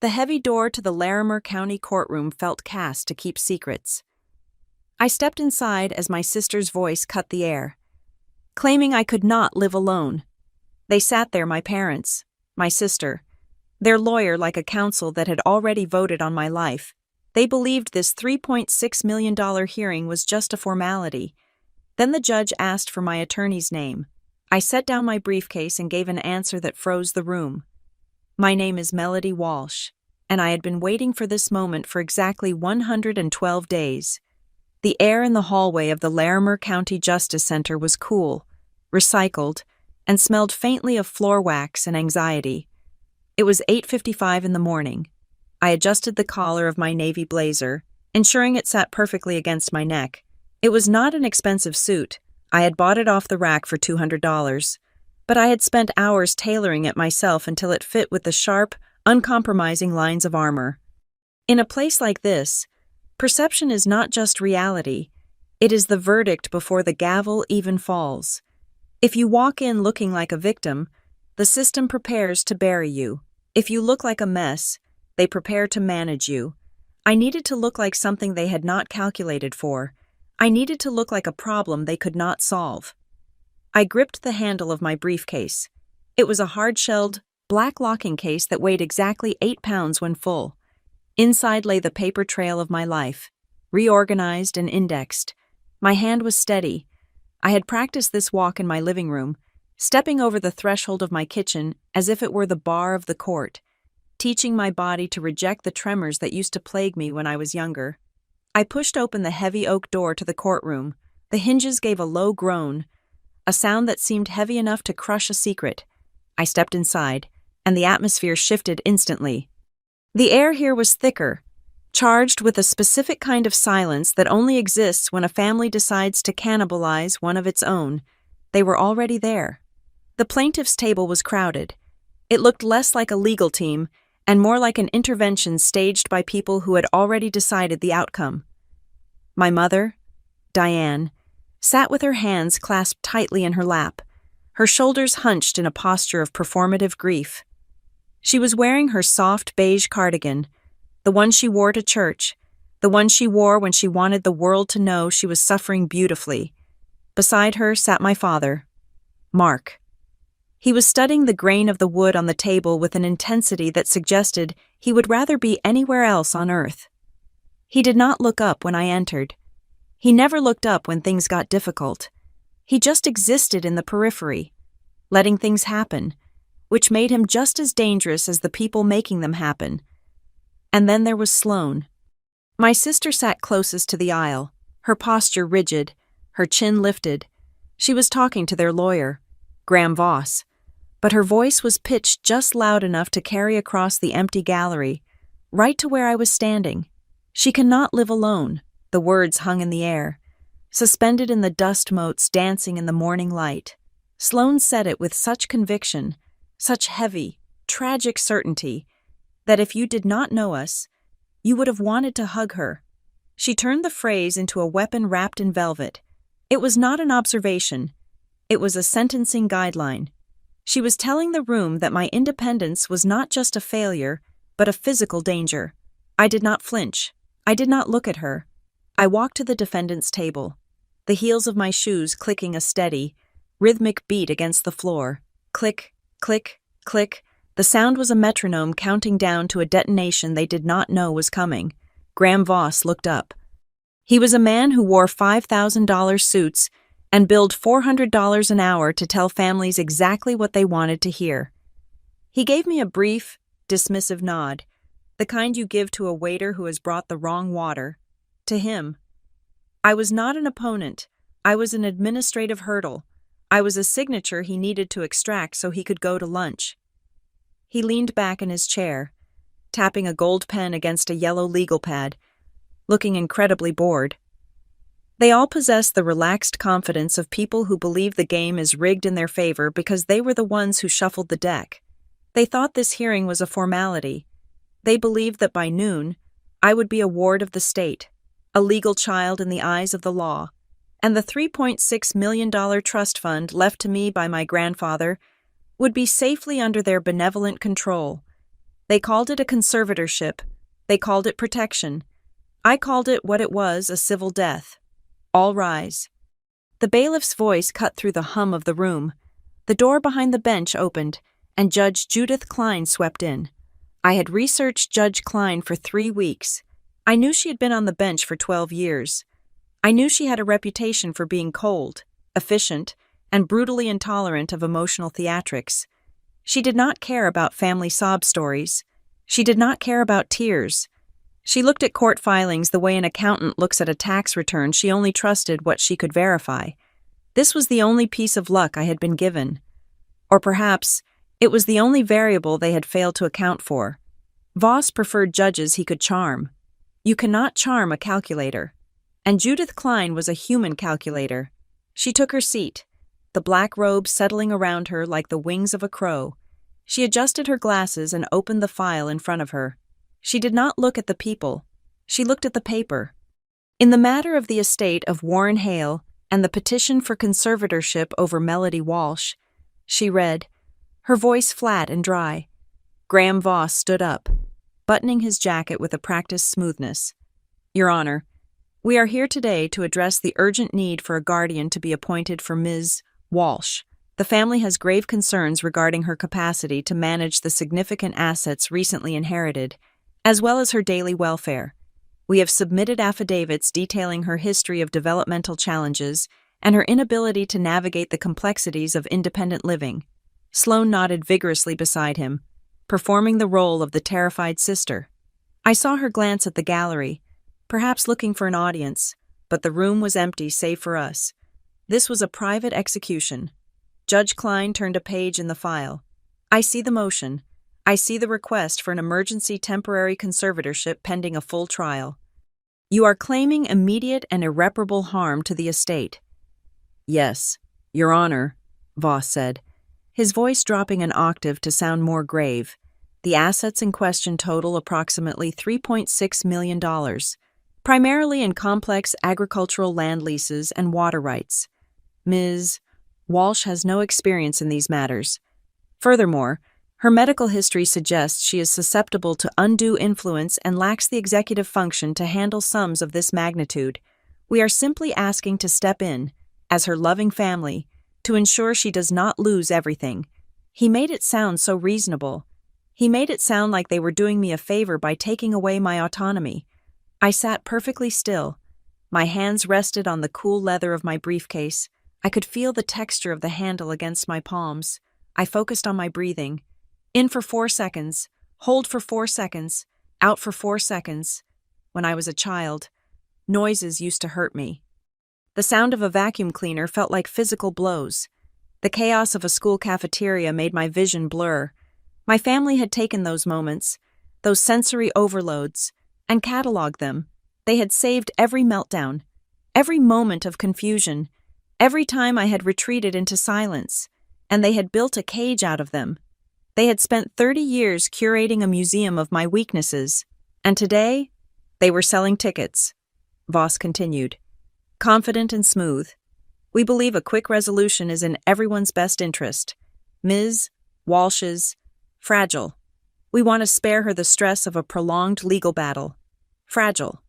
The heavy door to the Larimer County courtroom felt cast to keep secrets. I stepped inside as my sister's voice cut the air, claiming I could not live alone. They sat there, my parents, my sister, their lawyer like a council that had already voted on my life. They believed this $3.6 million hearing was just a formality. Then the judge asked for my attorney's name. I set down my briefcase and gave an answer that froze the room. My name is Melody Walsh, and I had been waiting for this moment for exactly 112 days. The air in the hallway of the Larimer County Justice Center was cool, recycled, and smelled faintly of floor wax and anxiety. It was 8:55 in the morning. I adjusted the collar of my navy blazer, ensuring it sat perfectly against my neck. It was not an expensive suit. I had bought it off the rack for $200, but I had spent hours tailoring it myself until it fit with the sharp, uncompromising lines of armor. In a place like this, perception is not just reality, it is the verdict before the gavel even falls. If you walk in looking like a victim, the system prepares to bury you. If you look like a mess, they prepare to manage you. I needed to look like something they had not calculated for. I needed to look like a problem they could not solve. I gripped the handle of my briefcase. It was a hard-shelled, black locking case that weighed exactly 8 pounds when full. Inside lay the paper trail of my life, reorganized and indexed. My hand was steady. I had practiced this walk in my living room, stepping over the threshold of my kitchen as if it were the bar of the court, teaching my body to reject the tremors that used to plague me when I was younger. I pushed open the heavy oak door to the courtroom. The hinges gave a low groan, a sound that seemed heavy enough to crush a secret. I stepped inside, and the atmosphere shifted instantly. The air here was thicker, charged with a specific kind of silence that only exists when a family decides to cannibalize one of its own. They were already there. The plaintiff's table was crowded. It looked less like a legal team and more like an intervention staged by people who had already decided the outcome. My mother, Diane, sat with her hands clasped tightly in her lap, her shoulders hunched in a posture of performative grief. She was wearing her soft beige cardigan, the one she wore to church, the one she wore when she wanted the world to know she was suffering beautifully. Beside her sat my father, Mark. He was studying the grain of the wood on the table with an intensity that suggested he would rather be anywhere else on earth. He did not look up when I entered. He never looked up when things got difficult. He just existed in the periphery, letting things happen, which made him just as dangerous as the people making them happen. And then there was Sloane. My sister sat closest to the aisle, her posture rigid, her chin lifted. She was talking to their lawyer, Graham Voss, but her voice was pitched just loud enough to carry across the empty gallery, right to where I was standing. "She cannot live alone," the words hung in the air, suspended in the dust motes dancing in the morning light. Sloane said it with such conviction, such heavy, tragic certainty, that if you did not know us, you would have wanted to hug her. She turned the phrase into a weapon wrapped in velvet. It was not an observation. It was a sentencing guideline. She was telling the room that my independence was not just a failure, but a physical danger. I did not flinch. I did not look at her. I walked to the defendant's table, the heels of my shoes clicking a steady, rhythmic beat against the floor. Click, click, click. The sound was a metronome counting down to a detonation they did not know was coming. Graham Voss looked up. He was a man who wore $5,000 suits and billed $400 an hour to tell families exactly what they wanted to hear. He gave me a brief, dismissive nod, the kind you give to a waiter who has brought the wrong water. To him, I was not an opponent. I was an administrative hurdle. I was a signature he needed to extract so he could go to lunch. He leaned back in his chair, tapping a gold pen against a yellow legal pad, looking incredibly bored. They all possessed the relaxed confidence of people who believe the game is rigged in their favor because they were the ones who shuffled the deck. They thought this hearing was a formality. They believed that by noon, I would be a ward of the state, a legal child in the eyes of the law, and the $3.6 million trust fund left to me by my grandfather would be safely under their benevolent control. They called it a conservatorship. They called it protection. I called it what it was, a civil death. All rise. The bailiff's voice cut through the hum of the room. The door behind the bench opened, and Judge Judith Klein swept in. I had researched Judge Klein for 3 weeks. I knew she had been on the bench for 12 years. I knew she had a reputation for being cold, efficient, and brutally intolerant of emotional theatrics. She did not care about family sob stories. She did not care about tears. She looked at court filings the way an accountant looks at a tax return. She only trusted what she could verify. This was the only piece of luck I had been given. Or perhaps it was the only variable they had failed to account for. Voss preferred judges he could charm. You cannot charm a calculator. And Judith Klein was a human calculator. She took her seat, the black robe settling around her like the wings of a crow. She adjusted her glasses and opened the file in front of her. She did not look at the people. She looked at the paper. In the matter of the estate of Warren Hale and the petition for conservatorship over Melody Walsh, she read, her voice flat and dry. Graham Voss stood up, buttoning his jacket with a practiced smoothness. Your Honor, we are here today to address the urgent need for a guardian to be appointed for Ms. Walsh. The family has grave concerns regarding her capacity to manage the significant assets recently inherited, as well as her daily welfare. We have submitted affidavits detailing her history of developmental challenges and her inability to navigate the complexities of independent living. Sloane nodded vigorously beside him, performing the role of the terrified sister. I saw her glance at the gallery, perhaps looking for an audience, but the room was empty save for us. This was a private execution. Judge Klein turned a page in the file. I see the motion. I see the request for an emergency temporary conservatorship pending a full trial. You are claiming immediate and irreparable harm to the estate. Yes, Your Honor, Voss said, his voice dropping an octave to sound more grave. The assets in question total approximately $3.6 million, primarily in complex agricultural land leases and water rights. Ms. Walsh has no experience in these matters. Furthermore, her medical history suggests she is susceptible to undue influence and lacks the executive function to handle sums of this magnitude. We are simply asking to step in, as her loving family, to ensure she does not lose everything. He made it sound so reasonable. He made it sound like they were doing me a favor by taking away my autonomy. I sat perfectly still. My hands rested on the cool leather of my briefcase. I could feel the texture of the handle against my palms. I focused on my breathing. In for 4 seconds, hold for 4 seconds, out for 4 seconds. When I was a child, noises used to hurt me. The sound of a vacuum cleaner felt like physical blows. The chaos of a school cafeteria made my vision blur. My family had taken those moments, those sensory overloads, and cataloged them. They had saved every meltdown, every moment of confusion, every time I had retreated into silence, and they had built a cage out of them. They had spent 30 years curating a museum of my weaknesses, and today, they were selling tickets. Voss continued, confident and smooth. We believe a quick resolution is in everyone's best interest. Ms. Walsh's fragile. We want to spare her the stress of a prolonged legal battle. Fragile.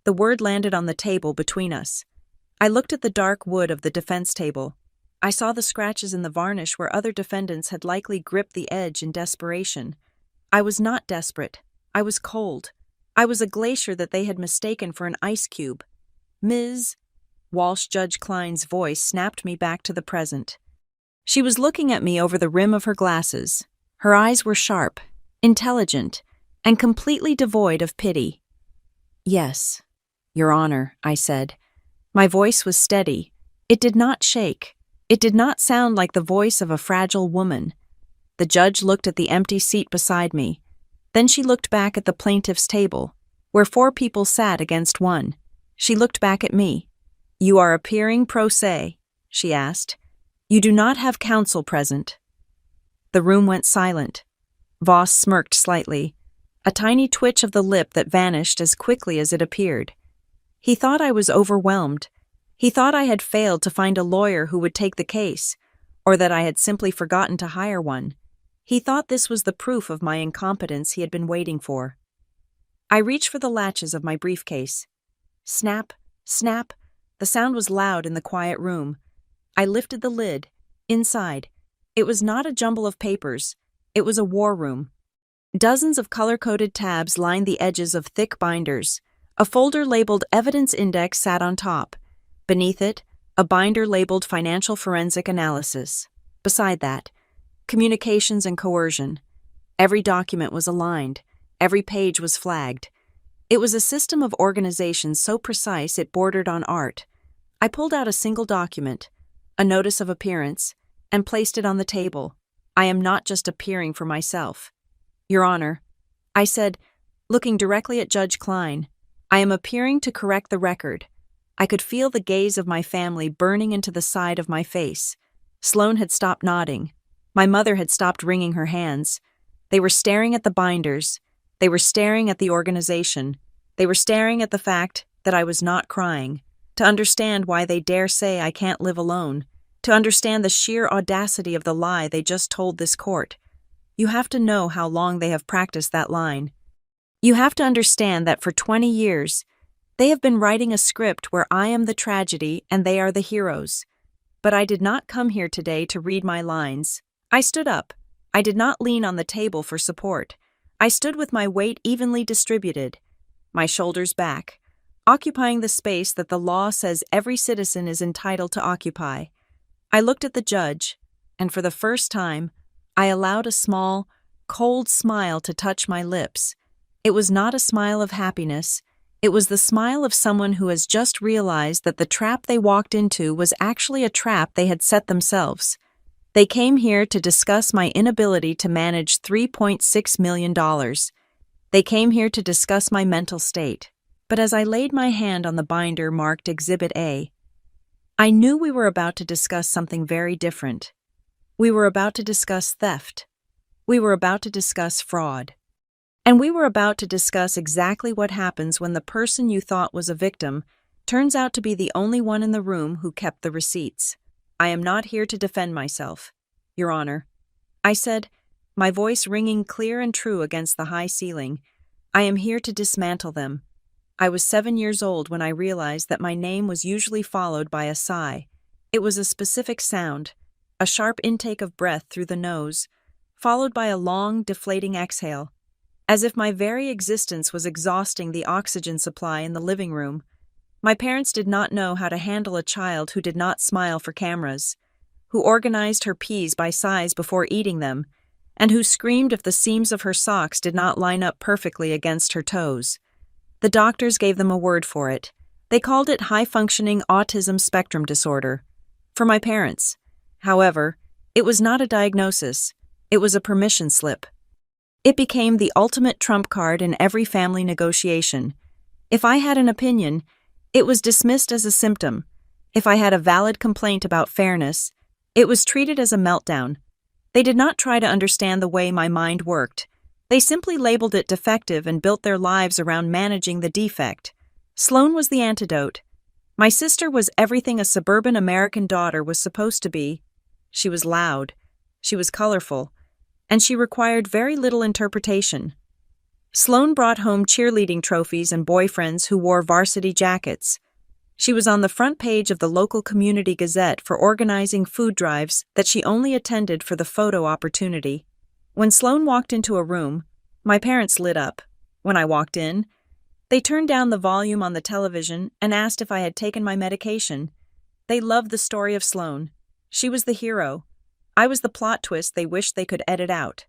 The word landed on the table between us. I looked at the dark wood of the defense table. I saw the scratches in the varnish where other defendants had likely gripped the edge in desperation. I was not desperate. I was cold. I was a glacier that they had mistaken for an ice cube. Ms. Walsh, Judge Klein's voice snapped me back to the present. She was looking at me over the rim of her glasses. Her eyes were sharp, intelligent, and completely devoid of pity. Yes, Your Honor, I said. My voice was steady. It did not shake. It did not sound like the voice of a fragile woman. The judge looked at the empty seat beside me. Then she looked back at the plaintiff's table, where 4 people sat against one. She looked back at me. You are appearing pro se, she asked. You do not have counsel present. The room went silent. Voss smirked slightly, a tiny twitch of the lip that vanished as quickly as it appeared. He thought I was overwhelmed. He thought I had failed to find a lawyer who would take the case, or that I had simply forgotten to hire one. He thought this was the proof of my incompetence he had been waiting for. I reached for the latches of my briefcase. Snap, snap. The sound was loud in the quiet room. I lifted the lid. Inside, it was not a jumble of papers. It was a war room. Dozens of color-coded tabs lined the edges of thick binders. A folder labeled Evidence Index sat on top. Beneath it, a binder labeled Financial Forensic Analysis. Beside that, Communications and Coercion. Every document was aligned. Every page was flagged. It was a system of organization so precise it bordered on art. I pulled out a single document, a notice of appearance, and placed it on the table. I am not just appearing for myself. Your Honor, I said, looking directly at Judge Klein, I am appearing to correct the record. I could feel the gaze of my family burning into the side of my face. Sloan had stopped nodding. My mother had stopped wringing her hands. They were staring at the binders. They were staring at the organization. They were staring at the fact that I was not crying, to understand why they dare say I can't live alone, to understand the sheer audacity of the lie they just told this court. You have to know how long they have practiced that line. You have to understand that for 20 years, they have been writing a script where I am the tragedy and they are the heroes. But I did not come here today to read my lines. I stood up. I did not lean on the table for support. I stood with my weight evenly distributed, my shoulders back, occupying the space that the law says every citizen is entitled to occupy. I looked at the judge, and for the first time, I allowed a small, cold smile to touch my lips. It was not a smile of happiness. It was the smile of someone who has just realized that the trap they walked into was actually a trap they had set themselves. They came here to discuss my inability to manage $3.6 million. They came here to discuss my mental state. But as I laid my hand on the binder marked Exhibit A, I knew we were about to discuss something very different. We were about to discuss theft. We were about to discuss fraud. And we were about to discuss exactly what happens when the person you thought was a victim turns out to be the only one in the room who kept the receipts. I am not here to defend myself, Your Honor, I said, my voice ringing clear and true against the high ceiling. I am here to dismantle them. I was 7 years old when I realized that my name was usually followed by a sigh. It was a specific sound, a sharp intake of breath through the nose, followed by a long, deflating exhale, as if my very existence was exhausting the oxygen supply in the living room. My parents did not know how to handle a child who did not smile for cameras, who organized her peas by size before eating them, and who screamed if the seams of her socks did not line up perfectly against her toes. The doctors gave them a word for it. They called it high-functioning autism spectrum disorder. For my parents, however, it was not a diagnosis. It was a permission slip. It became the ultimate trump card in every family negotiation. If I had an opinion, it was dismissed as a symptom. If I had a valid complaint about fairness, it was treated as a meltdown. They did not try to understand the way my mind worked. They simply labeled it defective and built their lives around managing the defect. Sloan was the antidote. My sister was everything a suburban American daughter was supposed to be. She was loud, she was colorful, and she required very little interpretation. Sloan brought home cheerleading trophies and boyfriends who wore varsity jackets. She was on the front page of the local community gazette for organizing food drives that she only attended for the photo opportunity. When Sloan walked into a room, my parents lit up. When I walked in, they turned down the volume on the television and asked if I had taken my medication. They loved the story of Sloan. She was the hero. I was the plot twist they wished they could edit out.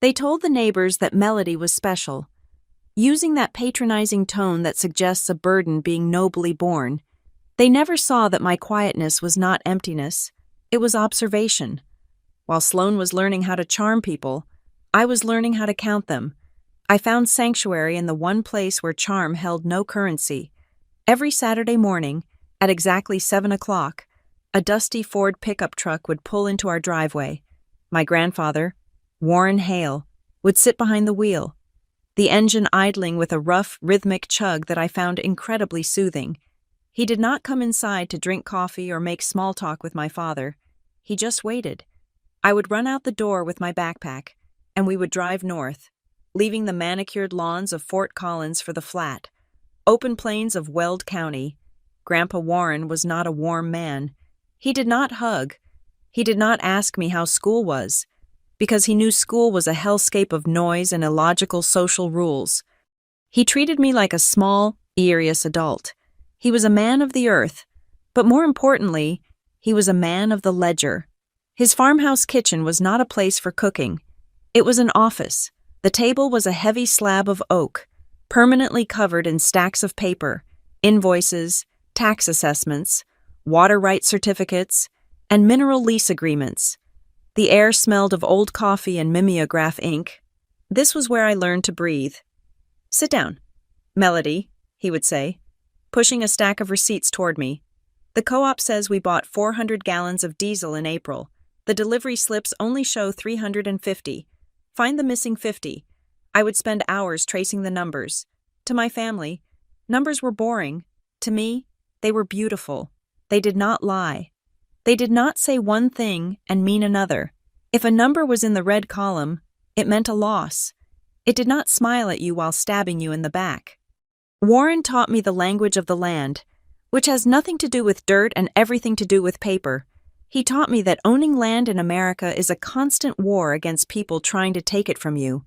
They told the neighbors that Melody was special, using that patronizing tone that suggests a burden being nobly borne. They never saw that my quietness was not emptiness, it was observation. While Sloan was learning how to charm people, I was learning how to count them. I found sanctuary in the one place where charm held no currency. Every Saturday morning, at exactly 7 o'clock, a dusty Ford pickup truck would pull into our driveway. My grandfather, Warren Hale, would sit behind the wheel, the engine idling with a rough, rhythmic chug that I found incredibly soothing. He did not come inside to drink coffee or make small talk with my father. He just waited. I would run out the door with my backpack, and we would drive north, leaving the manicured lawns of Fort Collins for the flat, open plains of Weld County. Grandpa Warren was not a warm man. He did not hug. He did not ask me how school was, because he knew school was a hellscape of noise and illogical social rules. He treated me like a small, serious adult. He was a man of the earth, but more importantly, he was a man of the ledger. His farmhouse kitchen was not a place for cooking. It was an office. The table was a heavy slab of oak, permanently covered in stacks of paper, invoices, tax assessments, water rights certificates, and mineral lease agreements. The air smelled of old coffee and mimeograph ink. This was where I learned to breathe. "Sit down, Melody," he would say, pushing a stack of receipts toward me. "The co-op says we bought 400 gallons of diesel in April. The delivery slips only show 350. Find the missing 50. I would spend hours tracing the numbers. To my family, numbers were boring. To me, they were beautiful. They did not lie. They did not say one thing and mean another. If a number was in the red column, it meant a loss. It did not smile at you while stabbing you in the back. Warren taught me the language of the land, which has nothing to do with dirt and everything to do with paper. He taught me that owning land in America is a constant war against people trying to take it from you.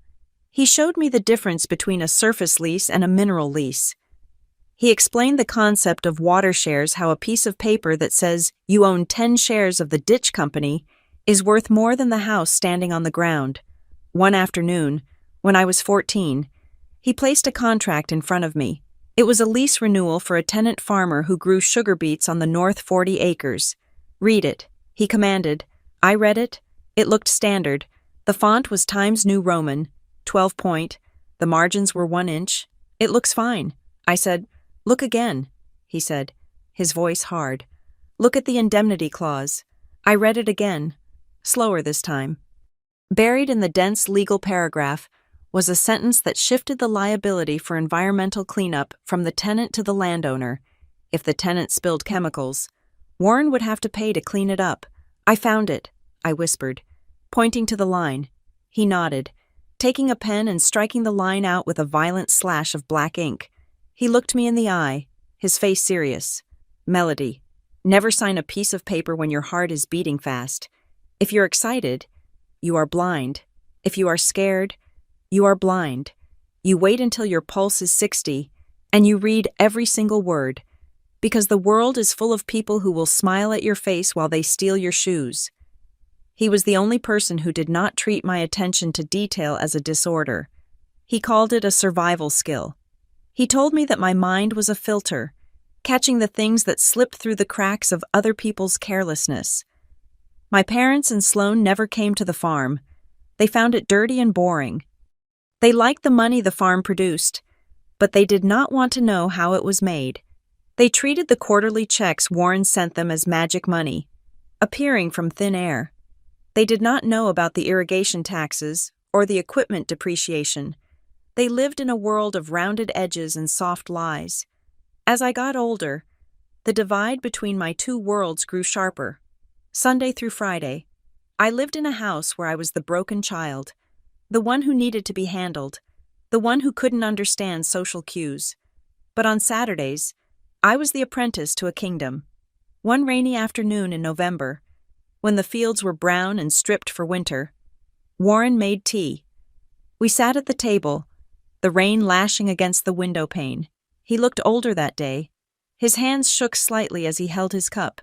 He showed me the difference between a surface lease and a mineral lease. He explained the concept of water shares, how a piece of paper that says you own 10 shares of the ditch company is worth more than the house standing on the ground. One afternoon, when I was 14, he placed a contract in front of me. It was a lease renewal for a tenant farmer who grew sugar beets on the north 40 acres. "Read it," he commanded. I read it. It looked standard. The font was Times New Roman, 12 point. The margins were 1 inch. "It looks fine." I said, "Look again," he said, his voice hard. "Look at the indemnity clause." I read it again, slower this time. Buried in the dense legal paragraph was a sentence that shifted the liability for environmental cleanup from the tenant to the landowner. If the tenant spilled chemicals, Warren would have to pay to clean it up. "I found it," I whispered, pointing to the line. He nodded, taking a pen and striking the line out with a violent slash of black ink. He looked me in the eye, his face serious. "Melody, never sign a piece of paper when your heart is beating fast. If you're excited, you are blind. If you are scared, you are blind. You wait until your pulse is 60, and you read every single word, because the world is full of people who will smile at your face while they steal your shoes." He was the only person who did not treat my attention to detail as a disorder. He called it a survival skill. He told me that my mind was a filter, catching the things that slipped through the cracks of other people's carelessness. My parents and Sloan never came to the farm. They found it dirty and boring. They liked the money the farm produced, but they did not want to know how it was made. They treated the quarterly checks Warren sent them as magic money, appearing from thin air. They did not know about the irrigation taxes or the equipment depreciation. They lived in a world of rounded edges and soft lies. As I got older, the divide between my two worlds grew sharper. Sunday through Friday, I lived in a house where I was the broken child, the one who needed to be handled, the one who couldn't understand social cues. But on Saturdays, I was the apprentice to a kingdom. One rainy afternoon in November, when the fields were brown and stripped for winter, Warren made tea. We sat at the table, the rain lashing against the window pane. He looked older that day. His hands shook slightly as he held his cup.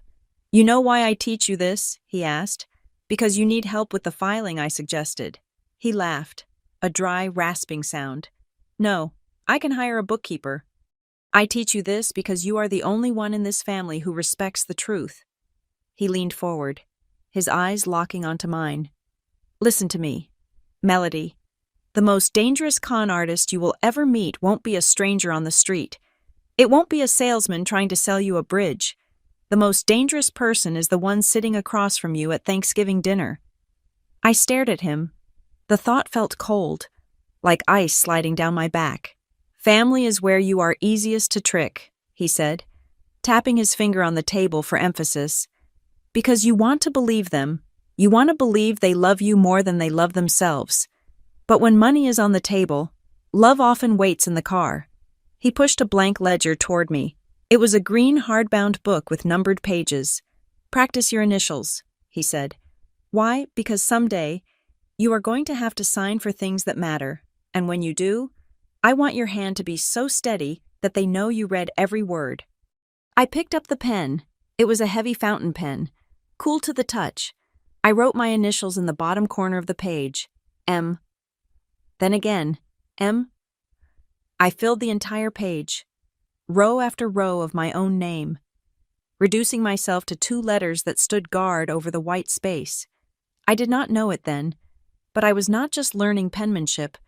"You know why I teach you this?" he asked. "Because you need help with the filing," I suggested. He laughed, a dry, rasping sound. "No, I can hire a bookkeeper. I teach you this because you are the only one in this family who respects the truth." He leaned forward, his eyes locking onto mine. "Listen to me, Melody. The most dangerous con artist you will ever meet won't be a stranger on the street. It won't be a salesman trying to sell you a bridge. The most dangerous person is the one sitting across from you at Thanksgiving dinner." I stared at him. The thought felt cold, like ice sliding down my back. "Family is where you are easiest to trick," he said, tapping his finger on the table for emphasis. "Because you want to believe them, You want to believe they love you more than they love themselves. But when money is on the table, love often waits in the car. He pushed a blank ledger toward me. It was a green hardbound book with numbered pages. Practice your initials, he said. Why? Because someday, you are going to have to sign for things that matter. And when you do, I want your hand to be so steady that they know you read every word. I picked up the pen. It was a heavy fountain pen, cool to the touch. I wrote my initials in the bottom corner of the page, M. Then again, M. I filled the entire page, row after row of my own name, reducing myself to 2 letters that stood guard over the white space. I did not know it then, but I was not just learning penmanship.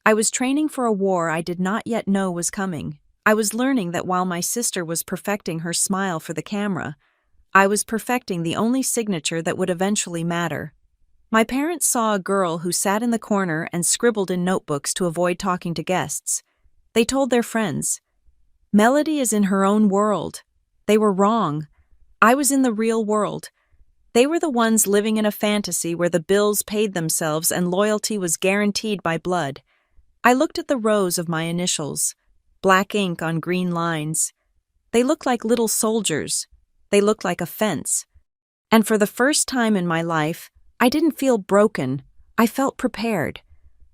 I was training for a war I did not yet know was coming. I was learning that while my sister was perfecting her smile for the camera, I was perfecting the only signature that would eventually matter. My parents saw a girl who sat in the corner and scribbled in notebooks to avoid talking to guests. They told their friends, "Melody is in her own world." They were wrong. I was in the real world. They were the ones living in a fantasy where the bills paid themselves and loyalty was guaranteed by blood. I looked at the rows of my initials, black ink on green lines. They looked like little soldiers. They looked like a fence. And for the first time in my life, I didn't feel broken. I felt prepared.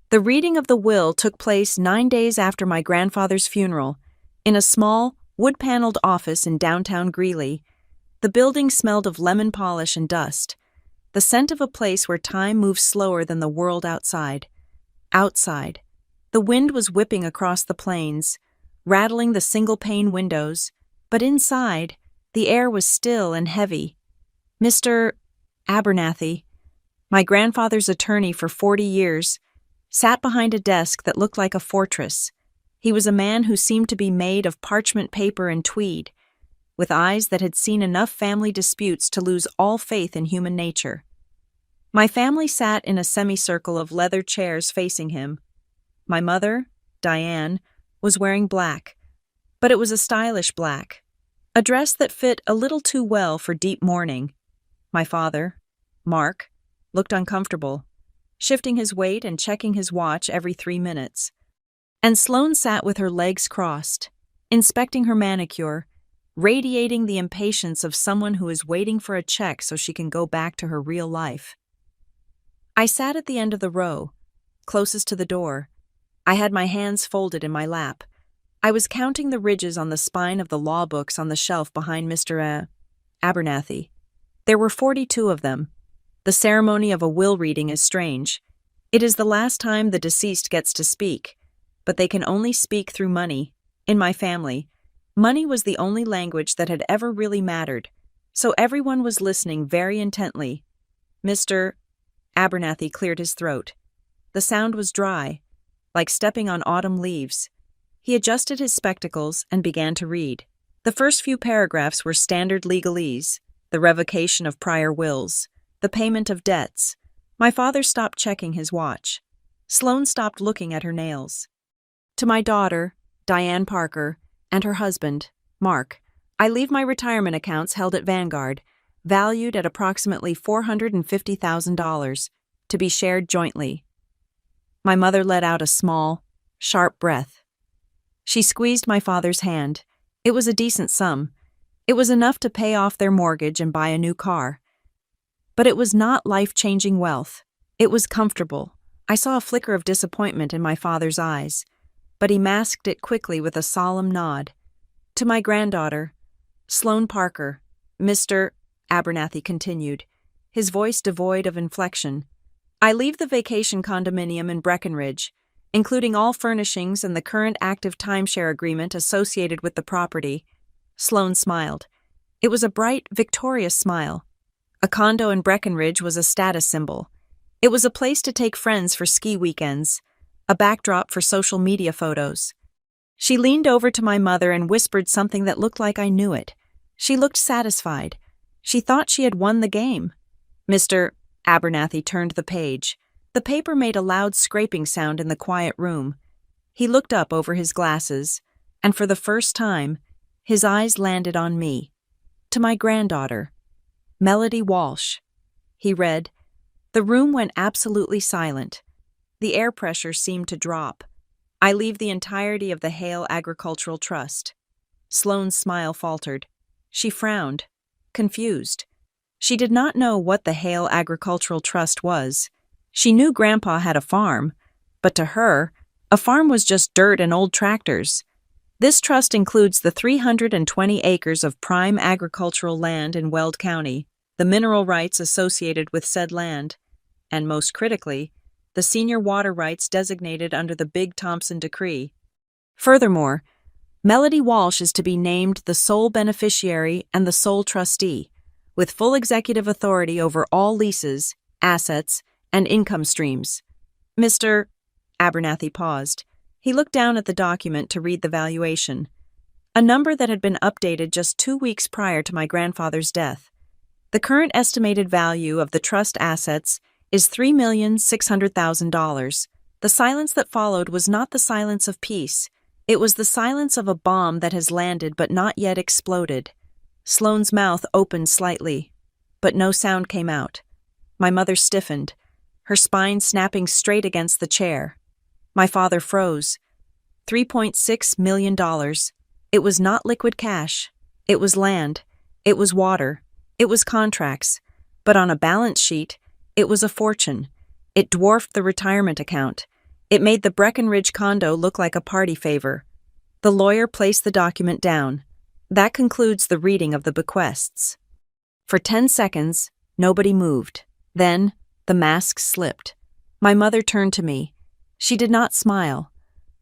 The reading of the will took place 9 days after my grandfather's funeral, in a small, wood-paneled office in downtown Greeley. The building smelled of lemon polish and dust, the scent of a place where time moves slower than the world outside. Outside, the wind was whipping across the plains, rattling the single-pane windows, but inside, the air was still and heavy. Mr. Abernathy, my grandfather's attorney for 40 years, sat behind a desk that looked like a fortress. He was a man who seemed to be made of parchment paper and tweed, with eyes that had seen enough family disputes to lose all faith in human nature. My family sat in a semicircle of leather chairs facing him. My mother, Diane, was wearing black, but it was a stylish black, a dress that fit a little too well for deep mourning. My father, Mark, looked uncomfortable, shifting his weight and checking his watch every 3 minutes. And Sloane sat with her legs crossed, inspecting her manicure, radiating the impatience of someone who is waiting for a check so she can go back to her real life. I sat at the end of the row, closest to the door. I had my hands folded in my lap. I was counting the ridges on the spine of the law books on the shelf behind Mr. Abernathy. There were 42 of them. The ceremony of a will reading is strange. It is the last time the deceased gets to speak, but they can only speak through money. In my family, money was the only language that had ever really mattered, so everyone was listening very intently. Mr. Abernathy cleared his throat. The sound was dry, like stepping on autumn leaves. He adjusted his spectacles and began to read. The first few paragraphs were standard legalese, the revocation of prior wills, the payment of debts. My father stopped checking his watch. Sloane stopped looking at her nails. To my daughter, Diane Parker, and her husband, Mark, I leave my retirement accounts held at Vanguard, valued at approximately $450,000, to be shared jointly. My mother let out a small, sharp breath. She squeezed my father's hand. It was a decent sum. It was enough to pay off their mortgage and buy a new car. But it was not life-changing wealth. It was comfortable. I saw a flicker of disappointment in my father's eyes, but he masked it quickly with a solemn nod. To my granddaughter, Sloane Parker, Mr. Abernathy continued, his voice devoid of inflection. I leave the vacation condominium in Breckenridge, including all furnishings and the current active timeshare agreement associated with the property. Sloane smiled. It was a bright, victorious smile. A condo in Breckenridge was a status symbol. It was a place to take friends for ski weekends, a backdrop for social media photos. She leaned over to my mother and whispered something that looked like I knew it. She looked satisfied. She thought she had won the game. Mr. Abernathy turned the page. The paper made a loud scraping sound in the quiet room. He looked up over his glasses, and for the first time, his eyes landed on me. To my granddaughter, Melody Walsh. He read, The room went absolutely silent. The air pressure seemed to drop. I leave the entirety of the Hale Agricultural Trust. Sloane's smile faltered. She frowned, confused. She did not know what the Hale Agricultural Trust was. She knew Grandpa had a farm, but to her, a farm was just dirt and old tractors. This trust includes the 320 acres of prime agricultural land in Weld County, the mineral rights associated with said land, and most critically, the senior water rights designated under the Big Thompson Decree. Furthermore, Melody Walsh is to be named the sole beneficiary and the sole trustee, with full executive authority over all leases, assets, and income streams. Mr. Abernathy paused. He looked down at the document to read the valuation, a number that had been updated just 2 weeks prior to my grandfather's death. The current estimated value of the trust assets is $3,600,000. The silence that followed was not the silence of peace. It was the silence of a bomb that has landed but not yet exploded. Sloane's mouth opened slightly, but no sound came out. My mother stiffened, her spine snapping straight against the chair. My father froze. $3.6 million. It was not liquid cash. It was land. It was water. It was contracts. But on a balance sheet, it was a fortune. It dwarfed the retirement account. It made the Breckenridge condo look like a party favor. The lawyer placed the document down. That concludes the reading of the bequests. For 10 seconds, nobody moved. Then, the mask slipped. My mother turned to me. She did not smile.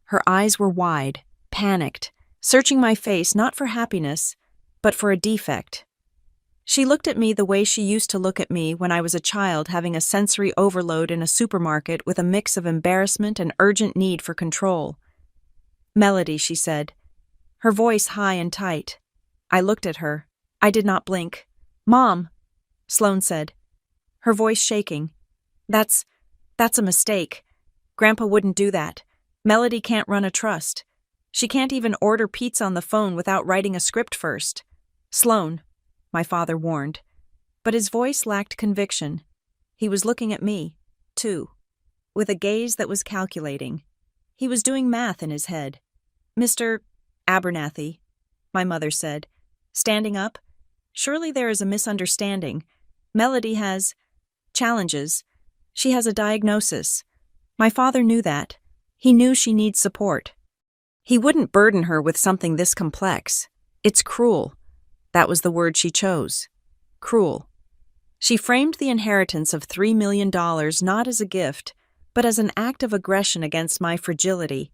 Her eyes were wide, panicked, searching my face not for happiness, but for a defect. She looked at me the way she used to look at me when I was a child having a sensory overload in a supermarket with a mix of embarrassment and urgent need for control. "Melody," she said, her voice high and tight. I looked at her. I did not blink. "Mom," Sloane said, her voice shaking. That's a mistake. Grandpa wouldn't do that. Melody can't run a trust. She can't even order pizza on the phone without writing a script first." "Sloane," my father warned. But his voice lacked conviction. He was looking at me, too, with a gaze that was calculating. He was doing math in his head. "Mr. Abernathy," my mother said, standing up, "surely there is a misunderstanding. Melody has challenges. She has a diagnosis. My father knew that. He knew she needs support. He wouldn't burden her with something this complex. It's cruel." That was the word she chose. Cruel. She framed the inheritance of $3 million not as a gift, but as an act of aggression against my fragility.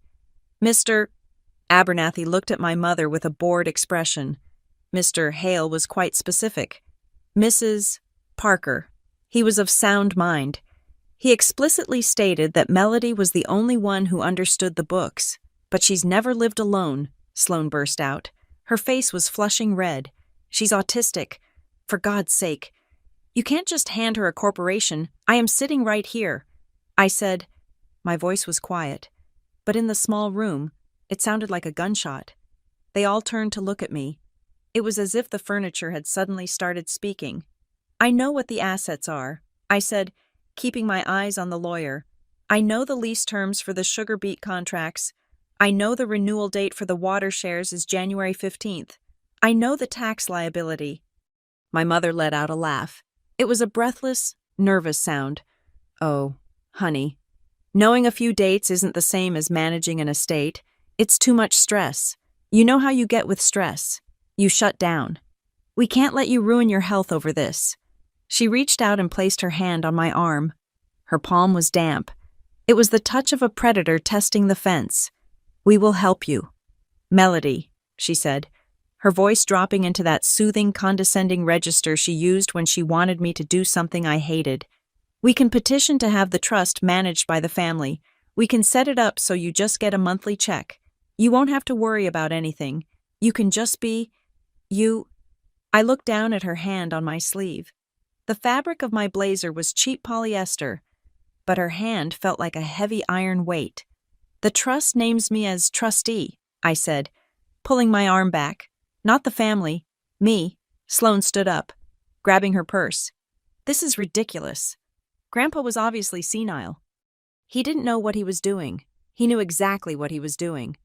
Mr. Abernathy looked at my mother with a bored expression. Mr. Hale was quite specific. Mrs. Parker. He was of sound mind. He explicitly stated that Melody was the only one who understood the books. "But she's never lived alone," Sloane burst out. Her face was flushing red. "She's autistic. For God's sake. You can't just hand her a corporation. I am sitting right here." I said. My voice was quiet. But in the small room, it sounded like a gunshot. They all turned to look at me. It was as if the furniture had suddenly started speaking. "I know what the assets are," I said, keeping my eyes on the lawyer. "I know the lease terms for the sugar beet contracts. I know the renewal date for the water shares is January 15th. I know the tax liability." My mother let out a laugh. It was a breathless, nervous sound. "Oh, honey, knowing a few dates isn't the same as managing an estate. It's too much stress. You know how you get with stress. You shut down. We can't let you ruin your health over this." She reached out and placed her hand on my arm. Her palm was damp. It was the touch of a predator testing the fence. "We will help you. Melody," she said, her voice dropping into that soothing, condescending register she used when she wanted me to do something I hated. "We can petition to have the trust managed by the family. We can set it up so you just get a monthly check. You won't have to worry about anything. You can just be you." I looked down at her hand on my sleeve. The fabric of my blazer was cheap polyester, but her hand felt like a heavy iron weight. "The trust names me as trustee," I said, pulling my arm back. "Not the family. Me." Sloane stood up, grabbing her purse. "This is ridiculous." Grandpa was obviously senile. He didn't know what he was doing. He knew exactly what he was doing.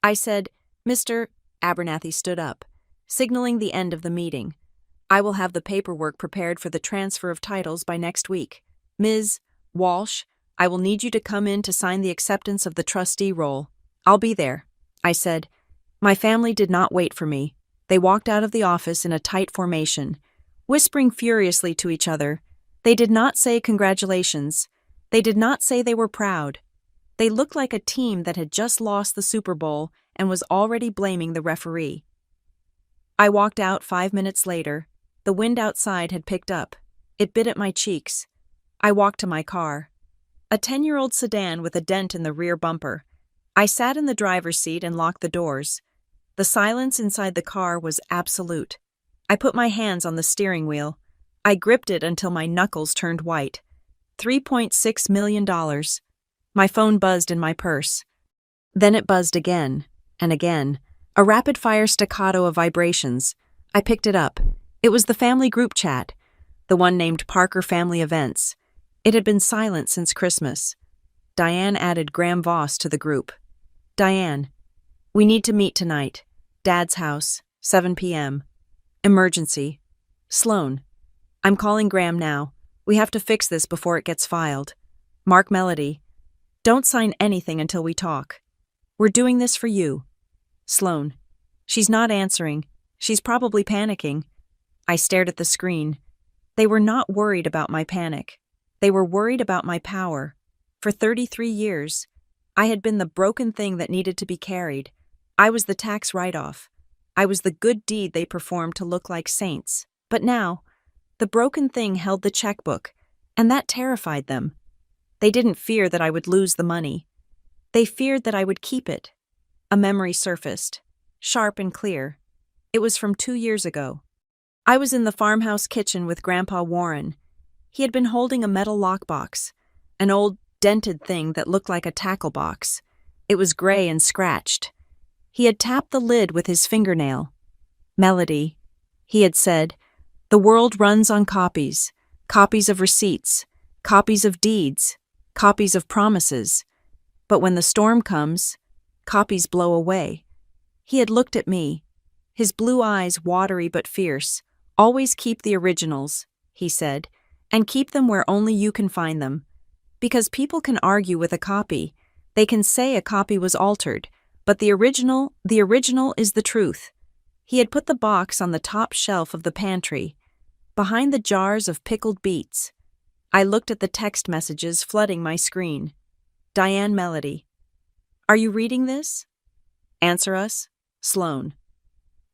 I said, "Mr." Abernathy stood up, signaling the end of the meeting. "I will have the paperwork prepared for the transfer of titles by next week. Ms. Walsh, I will need you to come in to sign the acceptance of the trustee role." "I'll be there," I said. My family did not wait for me. They walked out of the office in a tight formation, whispering furiously to each other. They did not say congratulations. They did not say they were proud. They looked like a team that had just lost the Super Bowl and was already blaming the referee. I walked out 5 minutes later. The wind outside had picked up. It bit at my cheeks. I walked to my car. A 10-year-old sedan with a dent in the rear bumper. I sat in the driver's seat and locked the doors. The silence inside the car was absolute. I put my hands on the steering wheel. I gripped it until my knuckles turned white. $3.6 million. My phone buzzed in my purse. Then it buzzed again, and again. A rapid-fire staccato of vibrations. I picked it up. It was the family group chat, the one named Parker Family Events. It had been silent since Christmas. Diane added Graham Voss to the group. "Diane, we need to meet tonight. Dad's house, 7 p.m. Emergency. Sloan. I'm calling Graham now. We have to fix this before it gets filed. Mark Melody. Don't sign anything until we talk. We're doing this for you. Sloan." She's not answering. She's probably panicking. I stared at the screen. They were not worried about my panic. They were worried about my power. For 33 years, I had been the broken thing that needed to be carried. I was the tax write-off. I was the good deed they performed to look like saints. But now, the broken thing held the checkbook, and that terrified them. They didn't fear that I would lose the money. They feared that I would keep it. A memory surfaced, sharp and clear. It was from 2 years ago. I was in the farmhouse kitchen with Grandpa Warren. He had been holding a metal lockbox, an old, dented thing that looked like a tackle box. It was gray and scratched. He had tapped the lid with his fingernail. "Melody," he had said, "the world runs on copies. Copies of receipts, copies of deeds, copies of promises. But when the storm comes, copies blow away." He had looked at me, his blue eyes watery but fierce. "Always keep the originals," he said, "and keep them where only you can find them. Because people can argue with a copy. They can say a copy was altered, but the original is the truth." He had put the box on the top shelf of the pantry, behind the jars of pickled beets. I looked at the text messages flooding my screen. "Diane Melody. Are you reading this? Answer us. Sloan.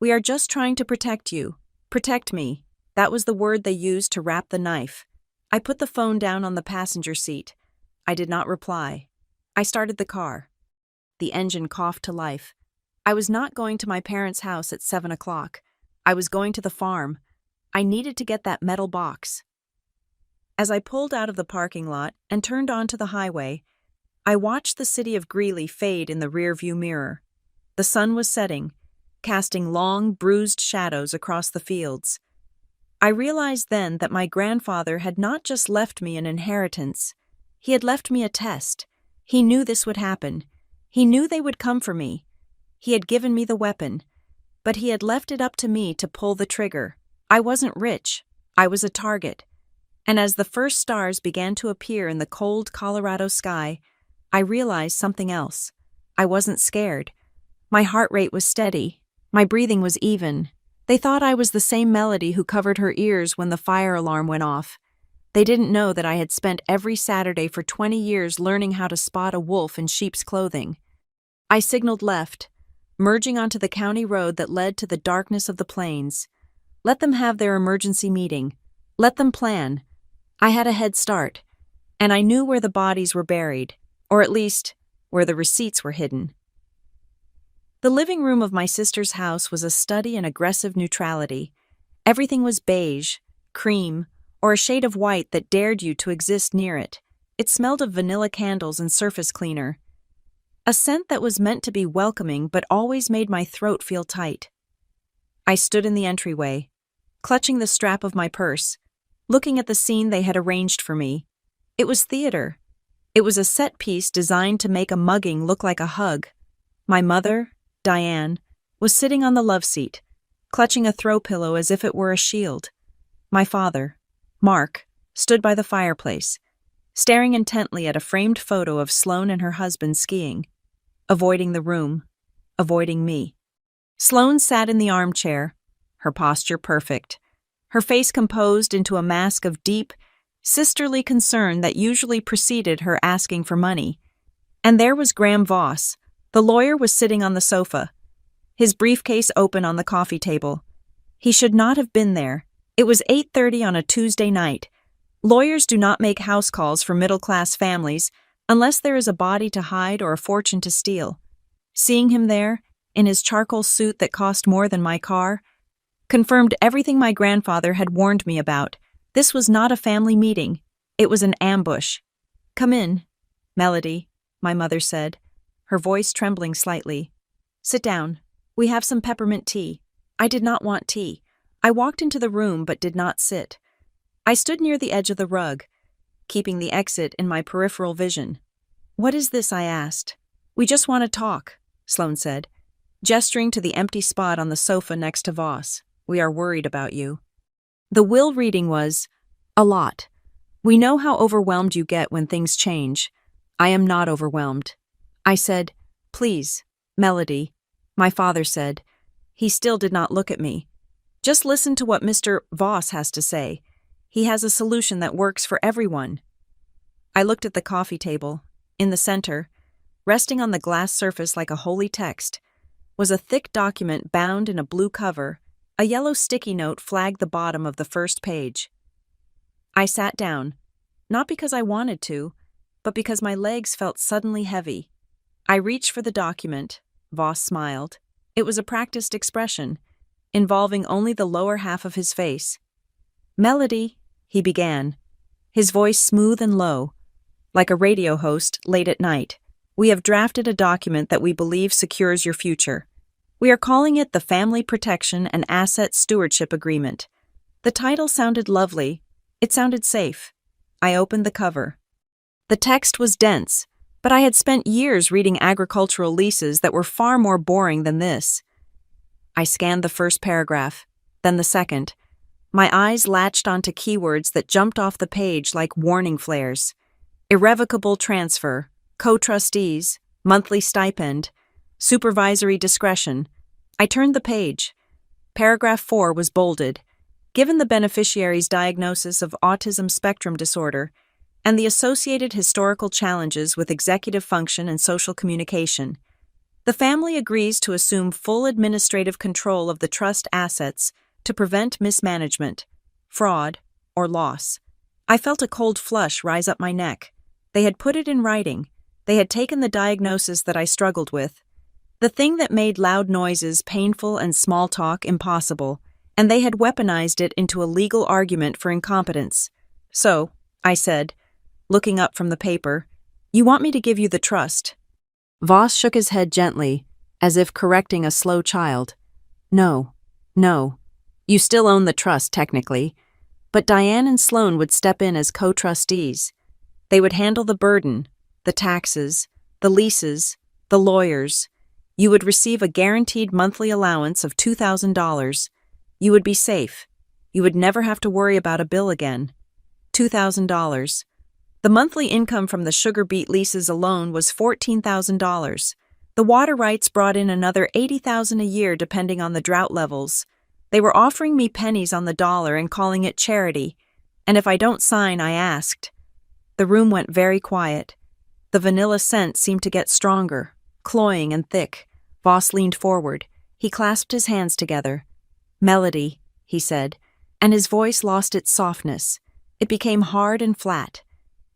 We are just trying to protect you. Protect me." That was the word they used to wrap the knife. I put the phone down on the passenger seat. I did not reply. I started the car. The engine coughed to life. I was not going to my parents' house at 7 o'clock. I was going to the farm. I needed to get that metal box. As I pulled out of the parking lot and turned onto the highway, I watched the city of Greeley fade in the rearview mirror. The sun was setting, casting long, bruised shadows across the fields. I realized then that my grandfather had not just left me an inheritance. He had left me a test. He knew this would happen. He knew they would come for me. He had given me the weapon, but he had left it up to me to pull the trigger. I wasn't rich. I was a target. And as the first stars began to appear in the cold Colorado sky, I realized something else. I wasn't scared. My heart rate was steady. My breathing was even. They thought I was the same Melody who covered her ears when the fire alarm went off. They didn't know that I had spent every Saturday for 20 years learning how to spot a wolf in sheep's clothing. I signaled left, merging onto the county road that led to the darkness of the plains. Let them have their emergency meeting. Let them plan. I had a head start, and I knew where the bodies were buried, or at least where the receipts were hidden. The living room of my sister's house was a study in aggressive neutrality. Everything was beige, cream, or a shade of white that dared you to exist near it. It smelled of vanilla candles and surface cleaner. A scent that was meant to be welcoming but always made my throat feel tight. I stood in the entryway, clutching the strap of my purse, looking at the scene they had arranged for me. It was theater. It was a set piece designed to make a mugging look like a hug. My mother, Diane, was sitting on the love seat, clutching a throw pillow as if it were a shield. My father, Mark, stood by the fireplace, staring intently at a framed photo of Sloane and her husband skiing, avoiding the room, avoiding me. Sloane sat in the armchair, her posture perfect, her face composed into a mask of deep, sisterly concern that usually preceded her asking for money. And there was Graham Voss. The lawyer was sitting on the sofa, his briefcase open on the coffee table. He should not have been there. It was 8:30 on a Tuesday night. Lawyers do not make house calls for middle-class families unless there is a body to hide or a fortune to steal. Seeing him there, in his charcoal suit that cost more than my car, confirmed everything my grandfather had warned me about. This was not a family meeting. It was an ambush. "Come in, Melody," my mother said, her voice trembling slightly. "Sit down. We have some peppermint tea." I did not want tea. I walked into the room but did not sit. I stood near the edge of the rug, keeping the exit in my peripheral vision. "What is this?" I asked. "We just want to talk," Sloane said, gesturing to the empty spot on the sofa next to Voss. "We are worried about you." The will reading was, "A lot. We know how overwhelmed you get when things change. I am not overwhelmed." I said, "Please, Melody." My father said. He still did not look at me. "Just listen to what Mr. Voss has to say. He has a solution that works for everyone." I looked at the coffee table. In the center, resting on the glass surface like a holy text, was a thick document bound in a blue cover. A yellow sticky note flagged the bottom of the first page. I sat down, not because I wanted to, but because my legs felt suddenly heavy. I reached for the document. Voss smiled. It was a practiced expression, involving only the lower half of his face. "Melody," he began, his voice smooth and low, like a radio host late at night. "We have drafted a document that we believe secures your future. We are calling it the Family Protection and Asset Stewardship Agreement." The title sounded lovely. It sounded safe. I opened the cover. The text was dense, but I had spent years reading agricultural leases that were far more boring than this. I scanned the first paragraph, then the second. My eyes latched onto keywords that jumped off the page like warning flares. Irrevocable transfer, co-trustees, monthly stipend, supervisory discretion. I turned the page. Paragraph 4 was bolded. "Given the beneficiary's diagnosis of autism spectrum disorder and the associated historical challenges with executive function and social communication, the family agrees to assume full administrative control of the trust assets to prevent mismanagement, fraud, or loss." I felt a cold flush rise up my neck. They had put it in writing. They had taken the diagnosis that I struggled with, the thing that made loud noises painful and small talk impossible, and they had weaponized it into a legal argument for incompetence. "So," I said, looking up from the paper, "you want me to give you the trust?" Voss shook his head gently, as if correcting a slow child. No. You still own the trust, technically, but Diane and Sloane would step in as co-trustees. They would handle the burden, the taxes, the leases, the lawyers. You would receive a guaranteed monthly allowance of $2,000. You would be safe. You would never have to worry about a bill again. $2,000. The monthly income from the sugar beet leases alone was $14,000. The water rights brought in another $80,000 a year depending on the drought levels. They were offering me pennies on the dollar and calling it charity, and if I don't sign, I asked. The room went very quiet. The vanilla scent seemed to get stronger, cloying and thick. Voss leaned forward. He clasped his hands together. "Melody," he said, and his voice lost its softness. It became hard and flat.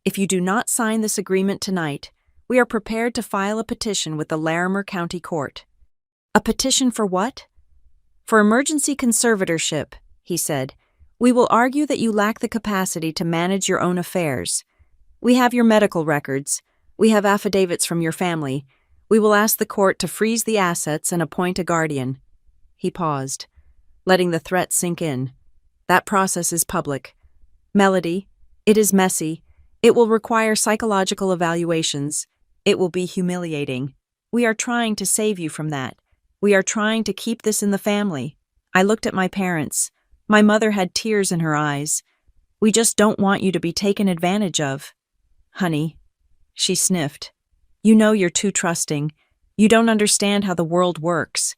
"If you do not sign this agreement tonight, we are prepared to file a petition with the Larimer County Court." "A petition for what?" "For emergency conservatorship," he said. "We will argue that you lack the capacity to manage your own affairs. We have your medical records. We have affidavits from your family. We will ask the court to freeze the assets and appoint a guardian." He paused, letting the threat sink in. "That process is public. Melody, it is messy. It will require psychological evaluations. It will be humiliating. We are trying to save you from that. We are trying to keep this in the family. I looked at my parents. My mother had tears in her eyes. We just don't want you to be taken advantage of. Honey, she sniffed. You know you're too trusting. You don't understand how the world works.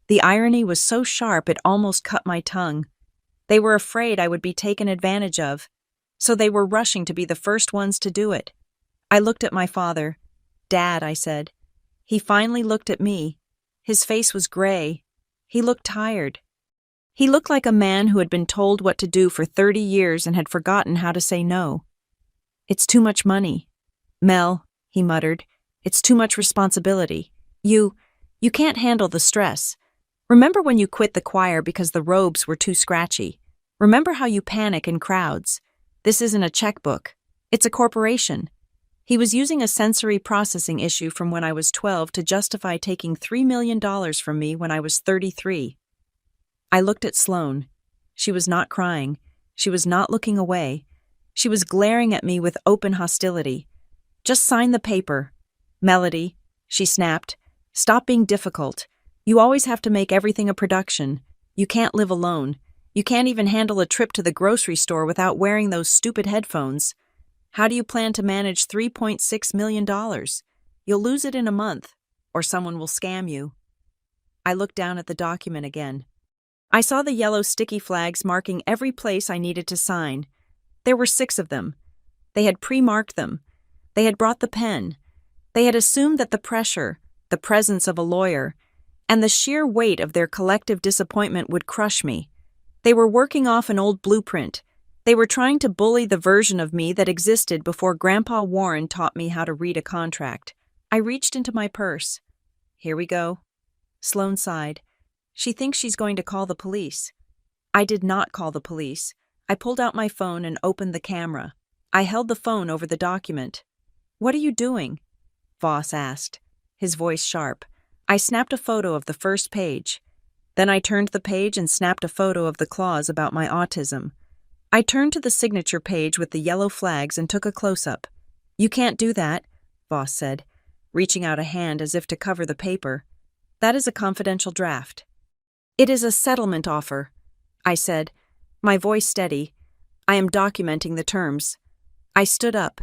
The irony was so sharp it almost cut my tongue. They were afraid I would be taken advantage of, so they were rushing to be the first ones to do it. I looked at my father. Dad, I said. He finally looked at me. His face was gray. He looked tired. He looked like a man who had been told what to do for 30 years and had forgotten how to say no. It's too much money. Mel, he muttered, it's too much responsibility. You can't handle the stress. Remember when you quit the choir because the robes were too scratchy? Remember how you panic in crowds? This isn't a checkbook. It's a corporation. He was using a sensory processing issue from when I was 12 to justify taking $3 million from me when I was 33. I looked at Sloane. She was not crying. She was not looking away. She was glaring at me with open hostility. Just sign the paper. Melody, she snapped. Stop being difficult. You always have to make everything a production. You can't live alone. You can't even handle a trip to the grocery store without wearing those stupid headphones. How do you plan to manage $3.6 million? You'll lose it in a month, or someone will scam you. I looked down at the document again. I saw the yellow sticky flags marking every place I needed to sign. There were 6 of them. They had pre-marked them. They had brought the pen. They had assumed that the pressure, the presence of a lawyer, and the sheer weight of their collective disappointment would crush me. They were working off an old blueprint. They were trying to bully the version of me that existed before Grandpa Warren taught me how to read a contract. I reached into my purse. Here we go. Sloane sighed. She thinks she's going to call the police. I did not call the police. I pulled out my phone and opened the camera. I held the phone over the document. What are you doing? Voss asked, his voice sharp. I snapped a photo of the first page. Then I turned the page and snapped a photo of the clause about my autism. I turned to the signature page with the yellow flags and took a close-up. You can't do that, Voss said, reaching out a hand as if to cover the paper. That is a confidential draft. It is a settlement offer, I said, my voice steady. I am documenting the terms. I stood up.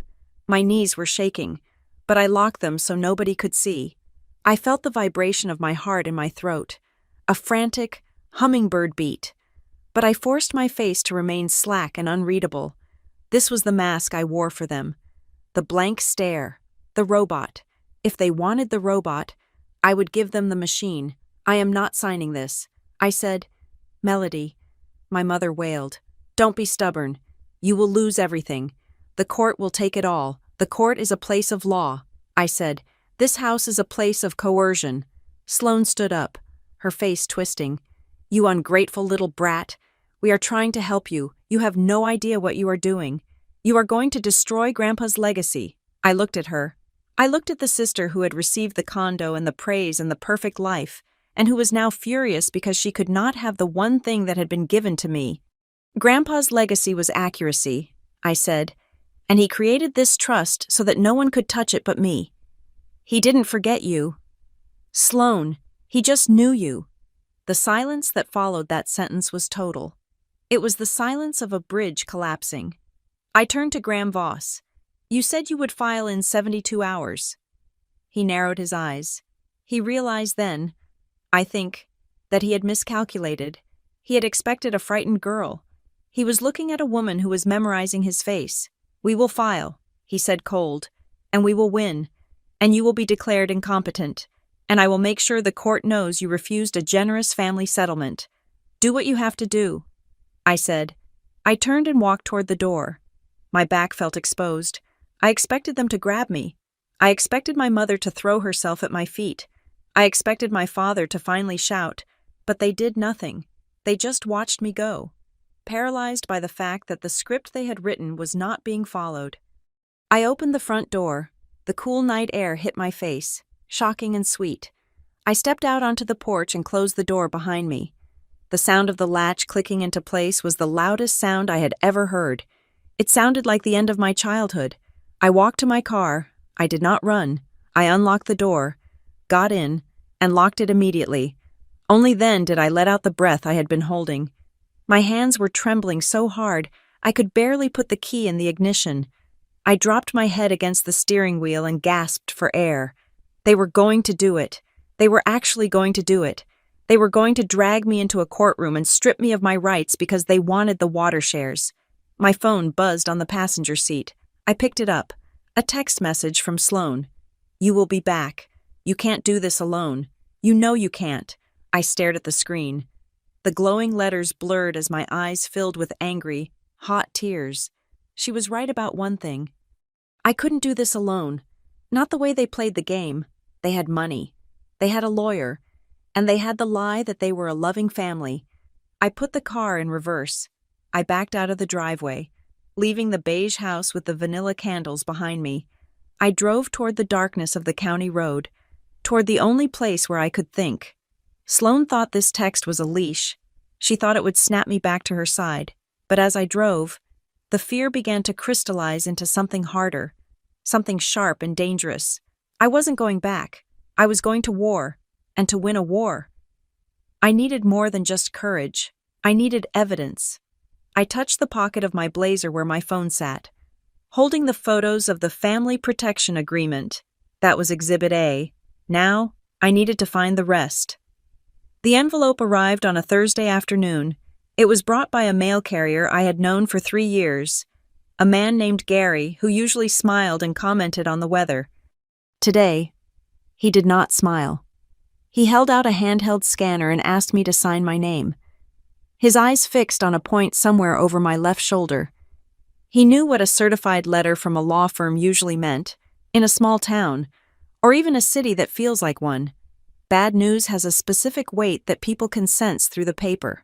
My knees were shaking, but I locked them so nobody could see. I felt the vibration of my heart in my throat, a frantic, hummingbird beat. But I forced my face to remain slack and unreadable. This was the mask I wore for them. The blank stare, the robot. If they wanted the robot, I would give them the machine. I am not signing this. I said, Melody. My mother wailed. Don't be stubborn. You will lose everything. The court will take it all. The court is a place of law. I said, this house is a place of coercion. Sloane stood up, her face twisting. You ungrateful little brat. We are trying to help you. You have no idea what you are doing. You are going to destroy Grandpa's legacy. I looked at her. I looked at the sister who had received the condo and the praise and the perfect life, and who was now furious because she could not have the one thing that had been given to me. Grandpa's legacy was accuracy, I said, and he created this trust so that no one could touch it but me. He didn't forget you. Sloane, he just knew you. The silence that followed that sentence was total. It was the silence of a bridge collapsing. I turned to Graham Voss. You said you would file in 72 hours. He narrowed his eyes. He realized then, I think, that he had miscalculated. He had expected a frightened girl. He was looking at a woman who was memorizing his face. We will file, he said cold, and we will win, and you will be declared incompetent, and I will make sure the court knows you refused a generous family settlement. Do what you have to do, I said. I turned and walked toward the door. My back felt exposed. I expected them to grab me. I expected my mother to throw herself at my feet. I expected my father to finally shout, but they did nothing. They just watched me go, paralyzed by the fact that the script they had written was not being followed. I opened the front door. The cool night air hit my face, shocking and sweet. I stepped out onto the porch and closed the door behind me. The sound of the latch clicking into place was the loudest sound I had ever heard. It sounded like the end of my childhood, I walked to my car. I did not run. I unlocked the door, got in, and locked it immediately. Only then did I let out the breath I had been holding. My hands were trembling so hard, I could barely put the key in the ignition. I dropped my head against the steering wheel and gasped for air. They were going to do it. They were actually going to do it. They were going to drag me into a courtroom and strip me of my rights because they wanted the water shares. My phone buzzed on the passenger seat. I picked it up. A text message from Sloan. "You will be back. You can't do this alone. You know you can't." I stared at the screen. The glowing letters blurred as my eyes filled with angry, hot tears. She was right about one thing. I couldn't do this alone. Not the way they played the game. They had money. They had a lawyer. And they had the lie that they were a loving family. I put the car in reverse. I backed out of the driveway, leaving the beige house with the vanilla candles behind me. I drove toward the darkness of the county road, toward the only place where I could think. Sloan thought this text was a leash. She thought it would snap me back to her side. But as I drove, the fear began to crystallize into something harder, something sharp and dangerous. I wasn't going back. I was going to war, and to win a war. I needed more than just courage. I needed evidence. I touched the pocket of my blazer where my phone sat, holding the photos of the Family Protection Agreement. That was Exhibit A. Now, I needed to find the rest. The envelope arrived on a Thursday afternoon. It was brought by a mail carrier I had known for 3 years, a man named Gary who usually smiled and commented on the weather. Today, he did not smile. He held out a handheld scanner and asked me to sign my name. His eyes fixed on a point somewhere over my left shoulder. He knew what a certified letter from a law firm usually meant, in a small town, or even a city that feels like one. Bad news has a specific weight that people can sense through the paper.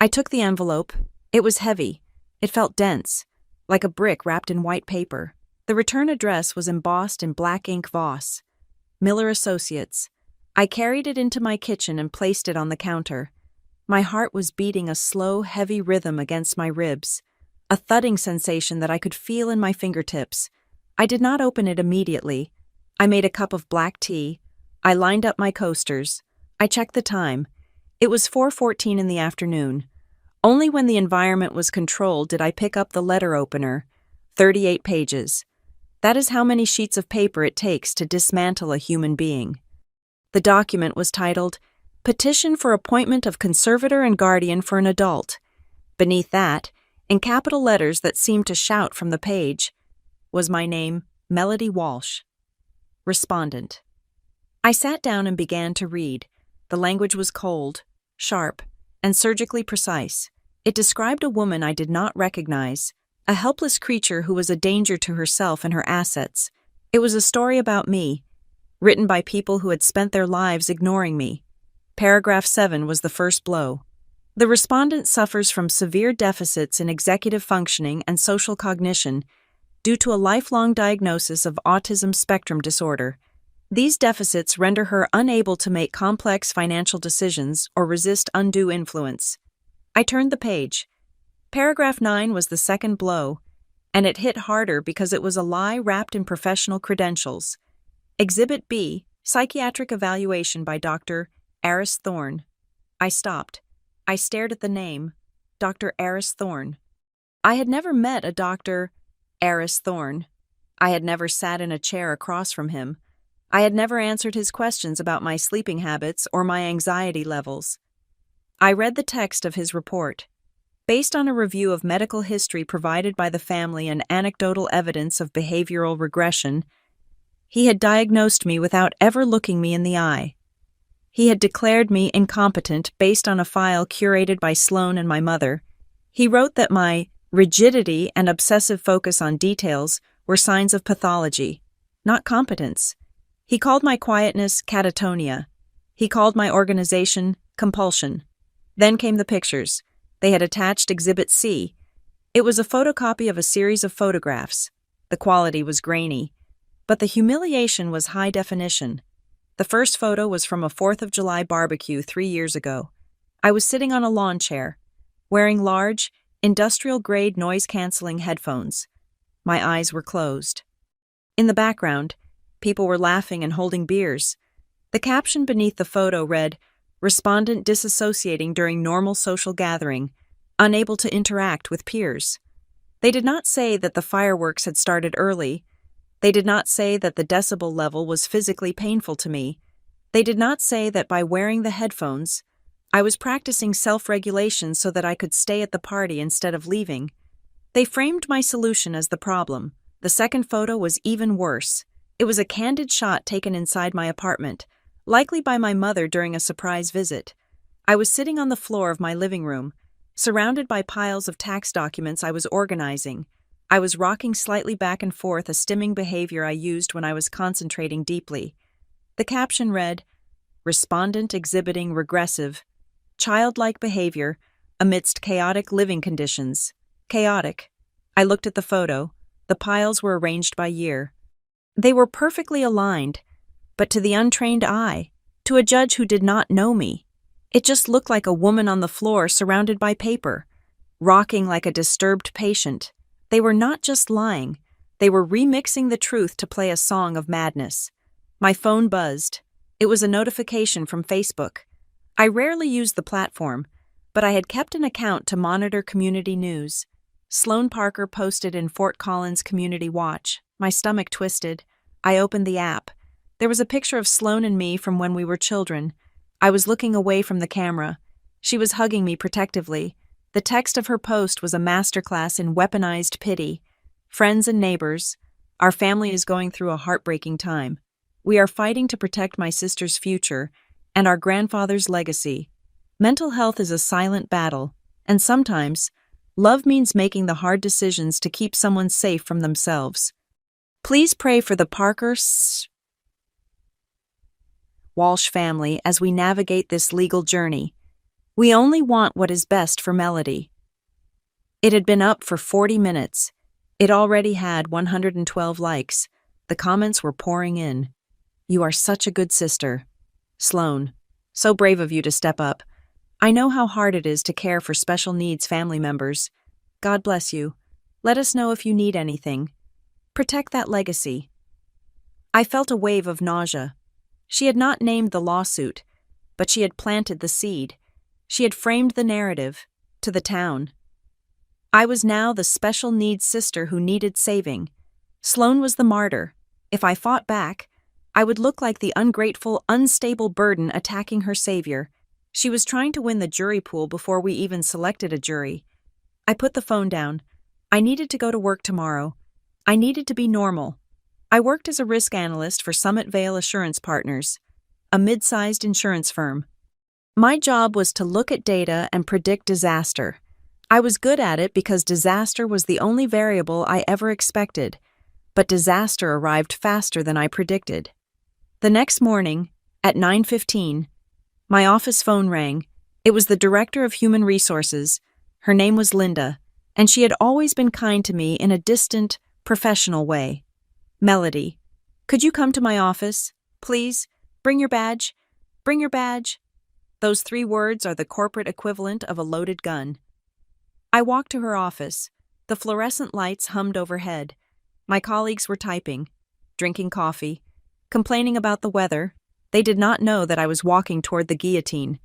I took the envelope. It was heavy. It felt dense, like a brick wrapped in white paper. The return address was embossed in black ink Voss. Miller Associates. I carried it into my kitchen and placed it on the counter. My heart was beating a slow, heavy rhythm against my ribs, a thudding sensation that I could feel in my fingertips. I did not open it immediately. I made a cup of black tea. I lined up my coasters. I checked the time. It was 4:14 in the afternoon. Only when the environment was controlled did I pick up the letter opener. 38 pages. That is how many sheets of paper it takes to dismantle a human being. The document was titled, "Petition for Appointment of Conservator and Guardian for an Adult." Beneath that, in capital letters that seemed to shout from the page, was my name, Melody Walsh. Respondent. I sat down and began to read. The language was cold, sharp, and surgically precise. It described a woman I did not recognize, a helpless creature who was a danger to herself and her assets. It was a story about me, written by people who had spent their lives ignoring me. Paragraph 7 was the first blow. The respondent suffers from severe deficits in executive functioning and social cognition due to a lifelong diagnosis of autism spectrum disorder. These deficits render her unable to make complex financial decisions or resist undue influence. I turned the page. Paragraph 9 was the second blow, and it hit harder because it was a lie wrapped in professional credentials. Exhibit B, Psychiatric Evaluation by Dr. Aris Thorne. I stopped. I stared at the name, Dr. Aris Thorne. I had never met a Dr. Aris Thorne. I had never sat in a chair across from him. I had never answered his questions about my sleeping habits or my anxiety levels. I read the text of his report. Based on a review of medical history provided by the family and anecdotal evidence of behavioral regression, he had diagnosed me without ever looking me in the eye. He had declared me incompetent based on a file curated by Sloan and my mother. He wrote that my rigidity and obsessive focus on details were signs of pathology, not competence. He called my quietness catatonia. He called my organization compulsion. Then came the pictures. They had attached Exhibit C. It was a photocopy of a series of photographs. The quality was grainy, but the humiliation was high definition. The first photo was from a 4th of July barbecue 3 years ago. I was sitting on a lawn chair, wearing large, industrial-grade noise-canceling headphones. My eyes were closed. In the background, people were laughing and holding beers. The caption beneath the photo read, "Respondent disassociating during normal social gathering, unable to interact with peers." They did not say that the fireworks had started early. They did not say that the decibel level was physically painful to me. They did not say that by wearing the headphones, I was practicing self-regulation so that I could stay at the party instead of leaving. They framed my solution as the problem. The second photo was even worse. It was a candid shot taken inside my apartment, likely by my mother during a surprise visit. I was sitting on the floor of my living room, surrounded by piles of tax documents I was organizing. I was rocking slightly back and forth, a stimming behavior I used when I was concentrating deeply. The caption read, "Respondent exhibiting regressive, childlike behavior amidst chaotic living conditions." Chaotic. I looked at the photo. The piles were arranged by year. They were perfectly aligned, but to the untrained eye, to a judge who did not know me, it just looked like a woman on the floor surrounded by paper, rocking like a disturbed patient. They were not just lying, they were remixing the truth to play a song of madness. My phone buzzed. It was a notification from Facebook. I rarely used the platform, but I had kept an account to monitor community news. Sloan Parker posted in Fort Collins Community Watch. My stomach twisted. I opened the app. There was a picture of Sloan and me from when we were children. I was looking away from the camera. She was hugging me protectively. The text of her post was a masterclass in weaponized pity. "Friends and neighbors, our family is going through a heartbreaking time. We are fighting to protect my sister's future and our grandfather's legacy. Mental health is a silent battle, and sometimes, love means making the hard decisions to keep someone safe from themselves. Please pray for the Parker Walsh family as we navigate this legal journey. We only want what is best for Melody." It had been up for 40 minutes. It already had 112 likes. The comments were pouring in. "You are such a good sister. Sloan, so brave of you to step up. I know how hard it is to care for special needs family members. God bless you. Let us know if you need anything. Protect that legacy." I felt a wave of nausea. She had not named the lawsuit, but she had planted the seed. She had framed the narrative to the town. I was now the special needs sister who needed saving. Sloan was the martyr. If I fought back, I would look like the ungrateful, unstable burden attacking her savior. She was trying to win the jury pool before we even selected a jury. I put the phone down. I needed to go to work tomorrow. I needed to be normal. I worked as a risk analyst for Summit Vale Assurance Partners, a mid-sized insurance firm. My job was to look at data and predict disaster. I was good at it because disaster was the only variable I ever expected, but disaster arrived faster than I predicted. The next morning, at 9:15, my office phone rang. It was the director of human resources. Her name was Linda, and she had always been kind to me in a distant, professional way. "Melody, could you come to my office? Please, bring your badge. Bring your badge." Those 3 words are the corporate equivalent of a loaded gun. I walked to her office. The fluorescent lights hummed overhead. My colleagues were typing, drinking coffee, complaining about the weather. They did not know that I was walking toward the guillotine.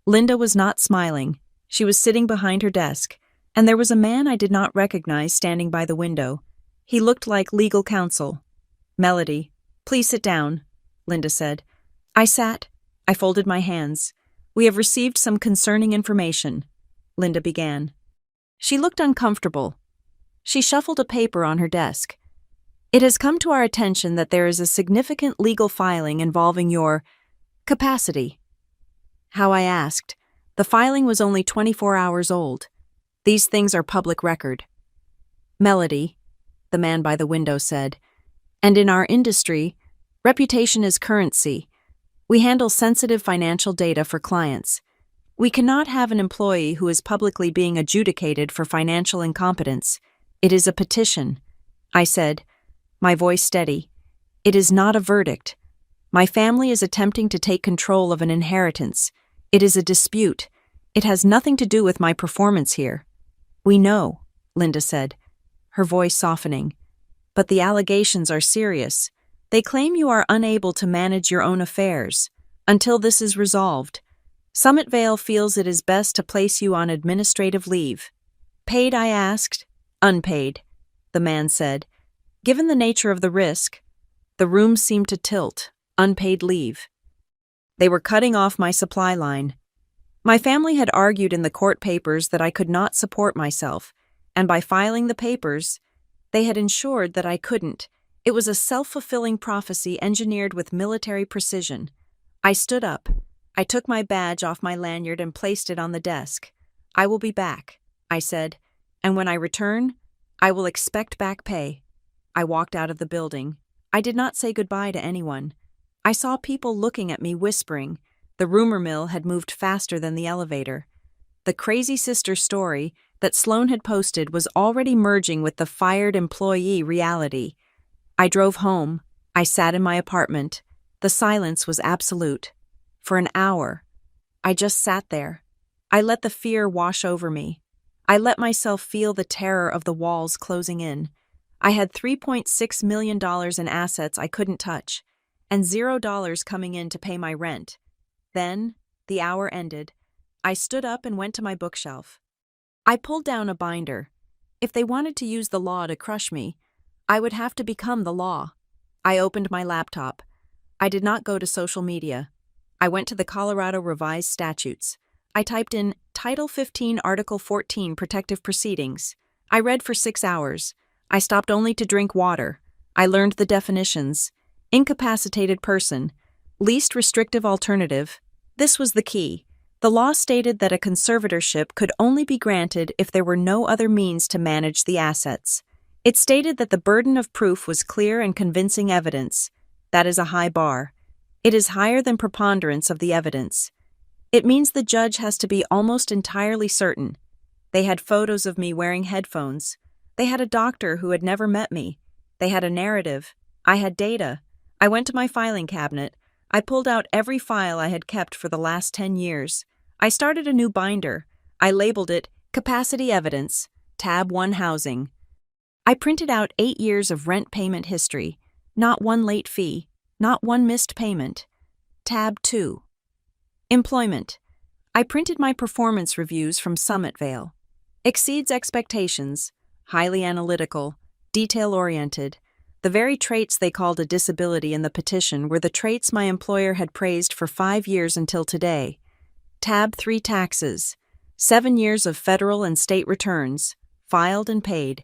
Linda was not smiling. She was sitting behind her desk, and there was a man I did not recognize standing by the window. He looked like legal counsel. "Melody, please sit down," Linda said. I sat. I folded my hands. "We have received some concerning information," Linda began. She looked uncomfortable. She shuffled a paper on her desk. "It has come to our attention that there is a significant legal filing involving your capacity." How I asked. The filing was only 24 hours old. These things are public record. "Melody," the man by the window said, "and in our industry, reputation is currency. We handle sensitive financial data for clients. We cannot have an employee who is publicly being adjudicated for financial incompetence. It is a petition." I said, my voice steady. "It is not a verdict. My family is attempting to take control of an inheritance. It is a dispute. It has nothing to do with my performance here." "We know," Linda said, her voice softening. but the allegations are serious. They claim you are unable to manage your own affairs. Until this is resolved, Summit Vale feels it is best to place you on administrative leave. Paid, I asked. Unpaid, the man said. Given the nature of the risk, the room seemed to tilt. Unpaid leave. They were cutting off my supply line. My family had argued in the court papers that I could not support myself, and by filing the papers, they had ensured that I couldn't. It was a self-fulfilling prophecy engineered with military precision. I stood up. I took my badge off my lanyard and placed it on the desk. I will be back, I said, and when I return, I will expect back pay. I walked out of the building. I did not say goodbye to anyone. I saw people looking at me whispering. The rumor mill had moved faster than the elevator. The crazy sister story that Sloan had posted was already merging with the fired employee reality. I drove home. I sat in my apartment. The silence was absolute. For an hour, I just sat there. I let the fear wash over me. I let myself feel the terror of the walls closing in. I had $3.6 million in assets I couldn't touch, and $0 coming in to pay my rent. Then, the hour ended. I stood up and went to my bookshelf. I pulled down a binder. If they wanted to use the law to crush me, I would have to become the law. I opened my laptop. I did not go to social media. I went to the Colorado Revised Statutes. I typed in Title 15, Article 14, Protective Proceedings. I read for 6 hours. I stopped only to drink water. I learned the definitions. Incapacitated person. Least restrictive alternative. This was the key. The law stated that a conservatorship could only be granted if there were no other means to manage the assets. It stated that the burden of proof was clear and convincing evidence. That is a high bar. It is higher than preponderance of the evidence. It means the judge has to be almost entirely certain. They had photos of me wearing headphones. They had a doctor who had never met me. They had a narrative. I had data. I went to my filing cabinet. I pulled out every file I had kept for the last 10 years. I started a new binder. I labeled it Capacity Evidence, Tab 1 Housing. I printed out 8 years of rent payment history. Not one late fee. Not one missed payment. Tab 2. Employment. I printed my performance reviews from Summit Vale. Exceeds expectations. Highly analytical. Detail-oriented. The very traits they called a disability in the petition were the traits my employer had praised for 5 years until today. Tab 3 Taxes. 7 years of federal and state returns. Filed and paid.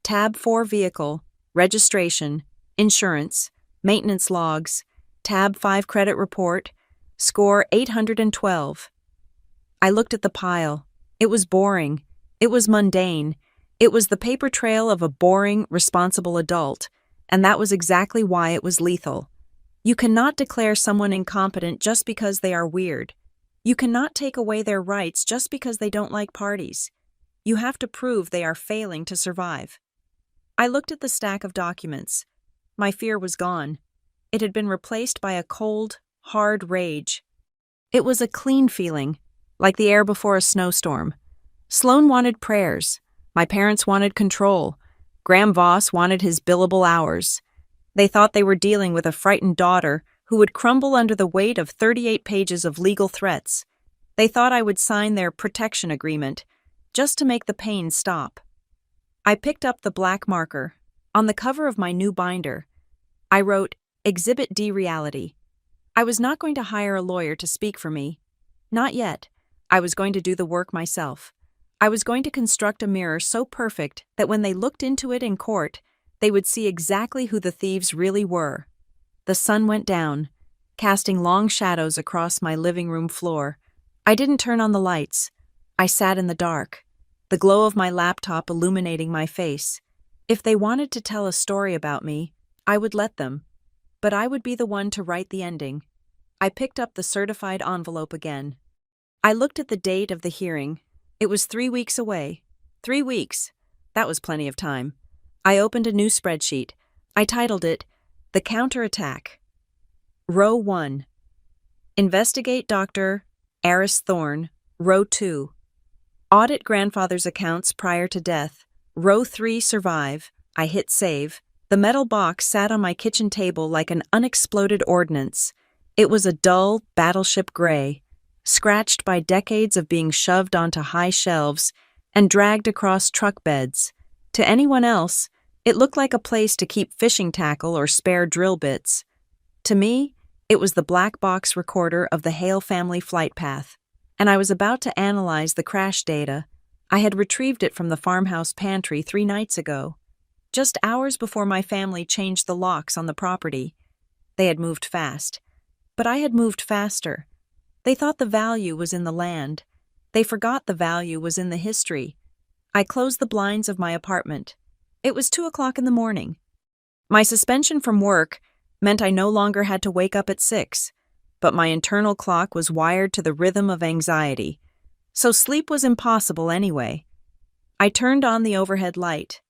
Tab 4 Vehicle. Registration. Insurance. Maintenance logs. Tab 5 Credit Report. Score 812. I looked at the pile. It was boring. It was mundane. It was the paper trail of a boring, responsible adult, and that was exactly why it was lethal. You cannot declare someone incompetent just because they are weird. You cannot take away their rights just because they don't like parties. You have to prove they are failing to survive. I looked at the stack of documents. My fear was gone. It had been replaced by a cold, hard rage. It was a clean feeling, like the air before a snowstorm. Sloan wanted prayers. My parents wanted control. Graham Voss wanted his billable hours. They thought they were dealing with a frightened daughter who would crumble under the weight of 38 pages of legal threats. They thought I would sign their protection agreement, just to make the pain stop. I picked up the black marker. On the cover of my new binder, I wrote, Exhibit D Reality. I was not going to hire a lawyer to speak for me. Not yet. I was going to do the work myself. I was going to construct a mirror so perfect that when they looked into it in court, they would see exactly who the thieves really were. The sun went down, casting long shadows across my living room floor. I didn't turn on the lights. I sat in the dark, the glow of my laptop illuminating my face. If they wanted to tell a story about me, I would let them. But I would be the one to write the ending. I picked up the certified envelope again. I looked at the date of the hearing. It was 3 weeks away. 3 weeks. That was plenty of time. I opened a new spreadsheet. I titled it, The Counterattack. Row 1. Investigate Dr. Aris Thorne. Row 2. Audit grandfather's accounts prior to death. Row 3, survive. I hit save. The metal box sat on my kitchen table like an unexploded ordnance. It was a dull, battleship gray, scratched by decades of being shoved onto high shelves and dragged across truck beds. To anyone else, it looked like a place to keep fishing tackle or spare drill bits. To me, it was the black box recorder of the Hale family flight path, and I was about to analyze the crash data. I had retrieved it from the farmhouse pantry 3 nights ago, just hours before my family changed the locks on the property. They had moved fast, but I had moved faster. They thought the value was in the land. They forgot the value was in the history. I closed the blinds of my apartment. It was 2 o'clock in the morning. My suspension from work meant I no longer had to wake up at 6, but my internal clock was wired to the rhythm of anxiety, so sleep was impossible anyway. I turned on the overhead light,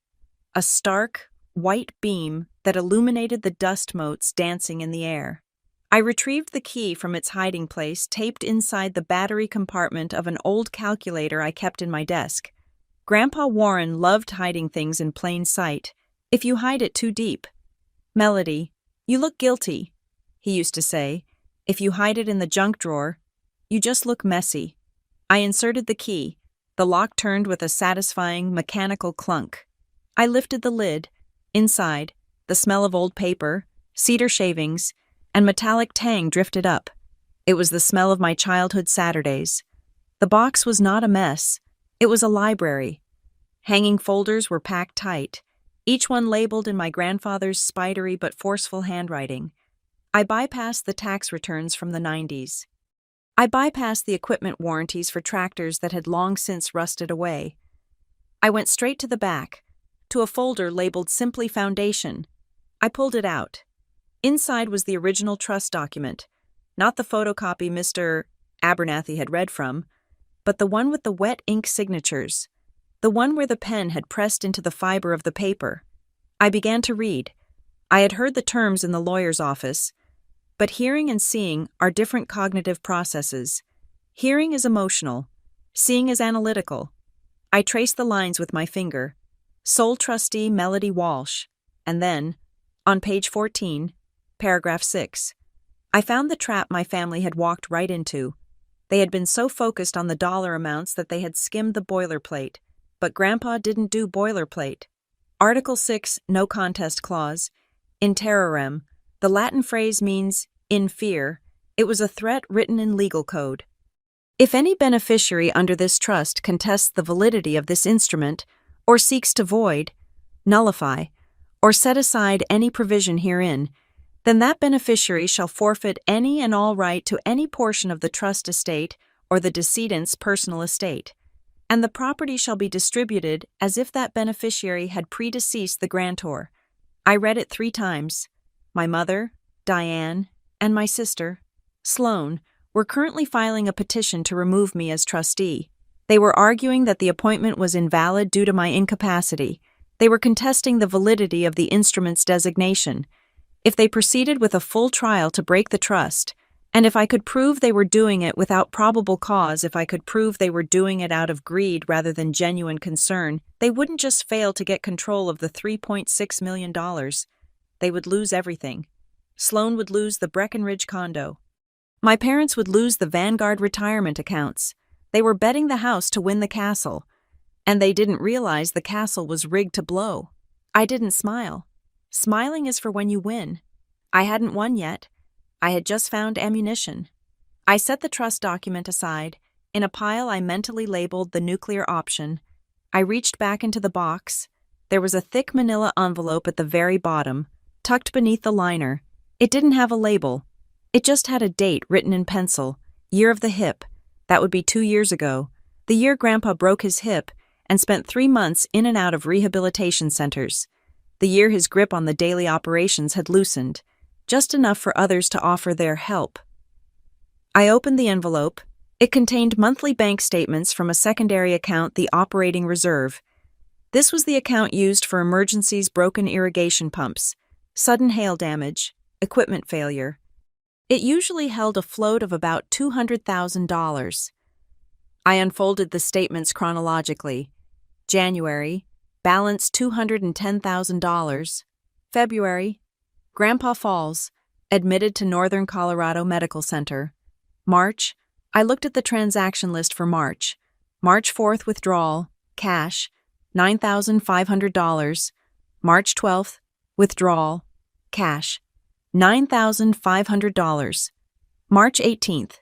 a stark, white beam that illuminated the dust motes dancing in the air. I retrieved the key from its hiding place, taped inside the battery compartment of an old calculator I kept in my desk. Grandpa Warren loved hiding things in plain sight, if you hide it too deep. "Melody, you look guilty," he used to say. "If you hide it in the junk drawer, you just look messy." I inserted the key. The lock turned with a satisfying mechanical clunk. I lifted the lid. Inside, the smell of old paper, cedar shavings, and metallic tang drifted up. It was the smell of my childhood Saturdays. The box was not a mess. It was a library. Hanging folders were packed tight, each one labeled in my grandfather's spidery but forceful handwriting. I bypassed the tax returns from the 90s. I bypassed the equipment warranties for tractors that had long since rusted away. I went straight to the back, to a folder labeled simply Foundation. I pulled it out. Inside was the original trust document, not the photocopy Mr. Abernathy had read from, but the one with the wet ink signatures, the one where the pen had pressed into the fiber of the paper. I began to read. I had heard the terms in the lawyer's office, but hearing and seeing are different cognitive processes. Hearing is emotional, seeing is analytical. I traced the lines with my finger. Sole trustee Melody Walsh, and then, on page 14, paragraph 6, I found the trap my family had walked right into. They had been so focused on the dollar amounts that they had skimmed the boilerplate, but Grandpa didn't do boilerplate. Article 6, no contest clause. In terrorem, the Latin phrase means in fear. It was a threat written in legal code. If any beneficiary under this trust contests the validity of this instrument, or seeks to void, nullify, or set aside any provision herein, then that beneficiary shall forfeit any and all right to any portion of the trust estate or the decedent's personal estate, and the property shall be distributed as if that beneficiary had predeceased the grantor. I read it 3 times. My mother, Diane, and my sister, Sloane, were currently filing a petition to remove me as trustee. They were arguing that the appointment was invalid due to my incapacity. They were contesting the validity of the instrument's designation. If they proceeded with a full trial to break the trust, and if I could prove they were doing it without probable cause, if I could prove they were doing it out of greed rather than genuine concern, they wouldn't just fail to get control of the $3.6 million. They would lose everything. Sloane would lose the Breckenridge condo. My parents would lose the Vanguard retirement accounts. They were betting the house to win the castle, and they didn't realize the castle was rigged to blow. I didn't smile. Smiling is for when you win. I hadn't won yet. I had just found ammunition. I set the trust document aside. In a pile I mentally labeled the nuclear option. I reached back into the box. There was a thick manila envelope at the very bottom, tucked beneath the liner. It didn't have a label. It just had a date written in pencil, year of the hip. That would be 2 years ago, the year Grandpa broke his hip and spent 3 months in and out of rehabilitation centers. The year his grip on the daily operations had loosened, just enough for others to offer their help. I opened the envelope. It contained monthly bank statements from a secondary account, the operating reserve. This was the account used for emergencies, broken irrigation pumps, sudden hail damage, equipment failure. It usually held a float of about $200,000. I unfolded the statements chronologically. January, balance $210,000. February. Grandpa falls, admitted to Northern Colorado Medical Center. March. I looked at the transaction list for March. March 4th withdrawal, cash, $9,500. March 12th, withdrawal, cash, $9,500. March 18th,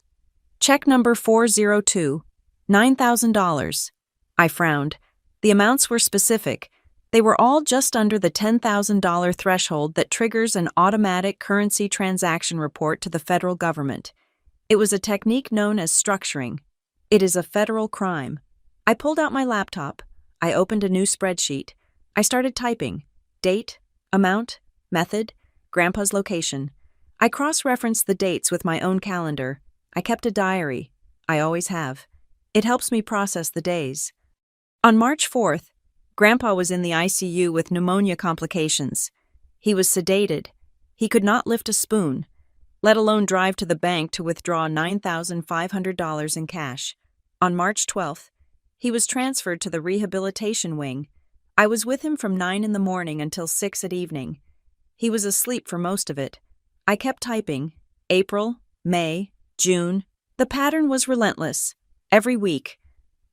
check number 402, $9,000. I frowned. The amounts were specific. They were all just under the $10,000 threshold that triggers an automatic currency transaction report to the federal government. It was a technique known as structuring. It is a federal crime. I pulled out my laptop. I opened a new spreadsheet. I started typing. Date, amount, method, Grandpa's location. I cross-referenced the dates with my own calendar. I kept a diary. I always have. It helps me process the days. On March 4th, Grandpa was in the ICU with pneumonia complications. He was sedated. He could not lift a spoon, let alone drive to the bank to withdraw $9,500 in cash. On March 12th, he was transferred to the rehabilitation wing. I was with him from 9 in the morning until 6 at evening. He was asleep for most of it. I kept typing. April, May, June. The pattern was relentless. Every week,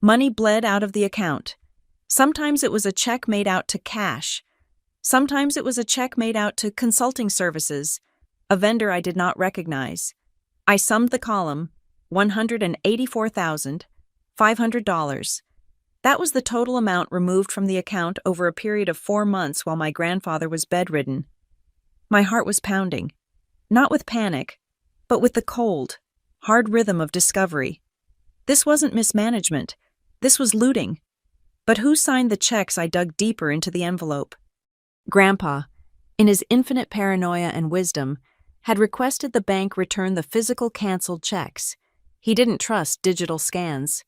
money bled out of the account. Sometimes it was a check made out to cash. Sometimes it was a check made out to consulting services, a vendor I did not recognize. I summed the column, $184,500. That was the total amount removed from the account over a period of 4 months while my grandfather was bedridden. My heart was pounding, not with panic, but with the cold, hard rhythm of discovery. This wasn't mismanagement. This was looting. But who signed the checks? I dug deeper into the envelope. Grandpa, in his infinite paranoia and wisdom, had requested the bank return the physical canceled checks. He didn't trust digital scans.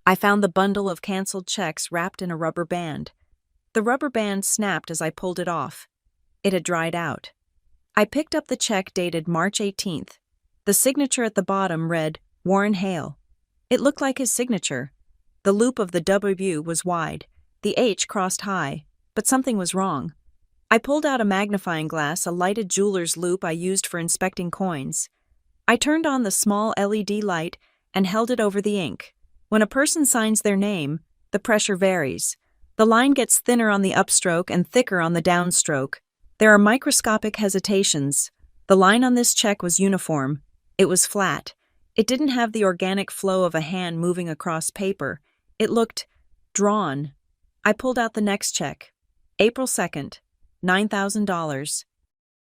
I found the bundle of canceled checks wrapped in a rubber band. The rubber band snapped as I pulled it off. It had dried out. I picked up the check dated March 18th. The signature at the bottom read, Warren Hale. It looked like his signature. The loop of the W was wide, the H crossed high, but something was wrong. I pulled out a magnifying glass, a lighted jeweler's loupe I used for inspecting coins. I turned on the small LED light and held it over the ink. When a person signs their name, the pressure varies. The line gets thinner on the upstroke and thicker on the downstroke. There are microscopic hesitations. The line on this check was uniform. It was flat. It didn't have the organic flow of a hand moving across paper. It looked drawn. I pulled out the next check. April 2nd, $9,000.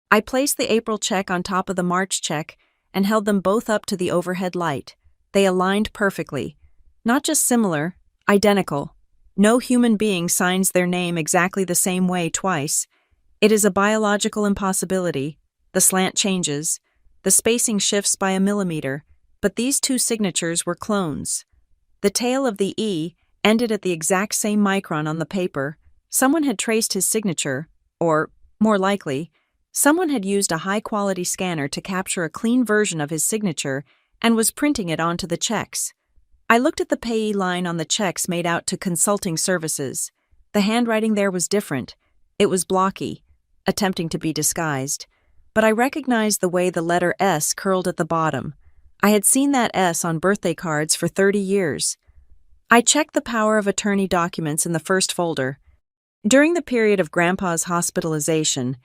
I placed the April check on top of the March check and held them both up to the overhead light. They aligned perfectly. Not just similar, identical. No human being signs their name exactly the same way twice. It is a biological impossibility. The slant changes. The spacing shifts by a millimeter. But these two signatures were clones. The tail of the E ended at the exact same micron on the paper. Someone had traced his signature, or, more likely, someone had used a high-quality scanner to capture a clean version of his signature and was printing it onto the checks. I looked at the payee line on the checks made out to consulting services. The handwriting there was different. It was blocky, attempting to be disguised. But I recognized the way the letter S curled at the bottom. I had seen that S on birthday cards for 30 years. I checked the power of attorney documents in the first folder. During the period of Grandpa's hospitalization,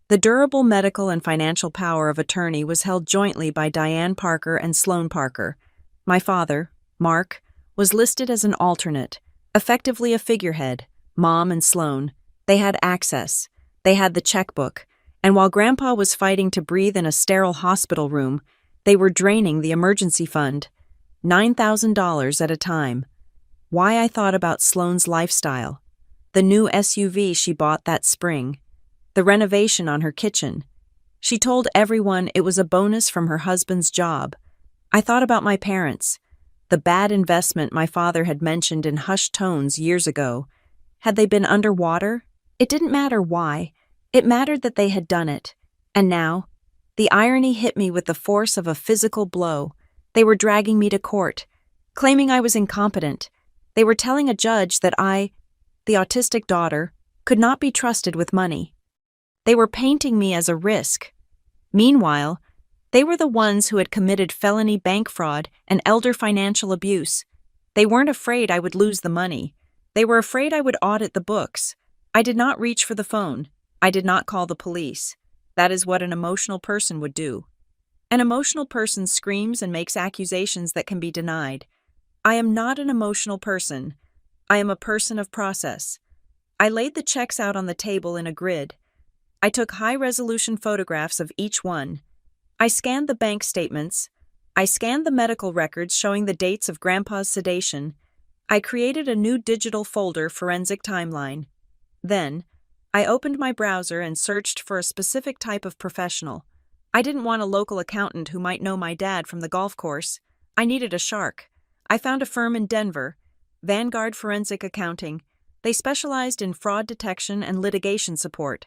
the durable medical and financial power of attorney was held jointly by Diane Parker and Sloan Parker. My father, Mark, was listed as an alternate, effectively a figurehead. Mom and Sloan, they had access. They had the checkbook. And while Grandpa was fighting to breathe in a sterile hospital room, they were draining the emergency fund, $9,000 at a time. Why I thought about Sloan's lifestyle, the new SUV she bought that spring, the renovation on her kitchen. She told everyone it was a bonus from her husband's job. I thought about my parents, the bad investment my father had mentioned in hushed tones years ago. Had they been underwater? It didn't matter why. It mattered that they had done it. And now, the irony hit me with the force of a physical blow. They were dragging me to court, claiming I was incompetent. They were telling a judge that I, the autistic daughter, could not be trusted with money. They were painting me as a risk. Meanwhile, they were the ones who had committed felony bank fraud and elder financial abuse. They weren't afraid I would lose the money. They were afraid I would audit the books. I did not reach for the phone. I did not call the police. That is what an emotional person would do. An emotional person screams and makes accusations that can be denied. I am not an emotional person. I am a person of process. I laid the checks out on the table in a grid. I took high-resolution photographs of each one. I scanned the bank statements. I scanned the medical records showing the dates of Grandpa's sedation. I created a new digital folder forensic timeline. Then, I opened my browser and searched for a specific type of professional. I didn't want a local accountant who might know my dad from the golf course. I needed a shark. I found a firm in Denver, Vanguard Forensic Accounting. They specialized in fraud detection and litigation support.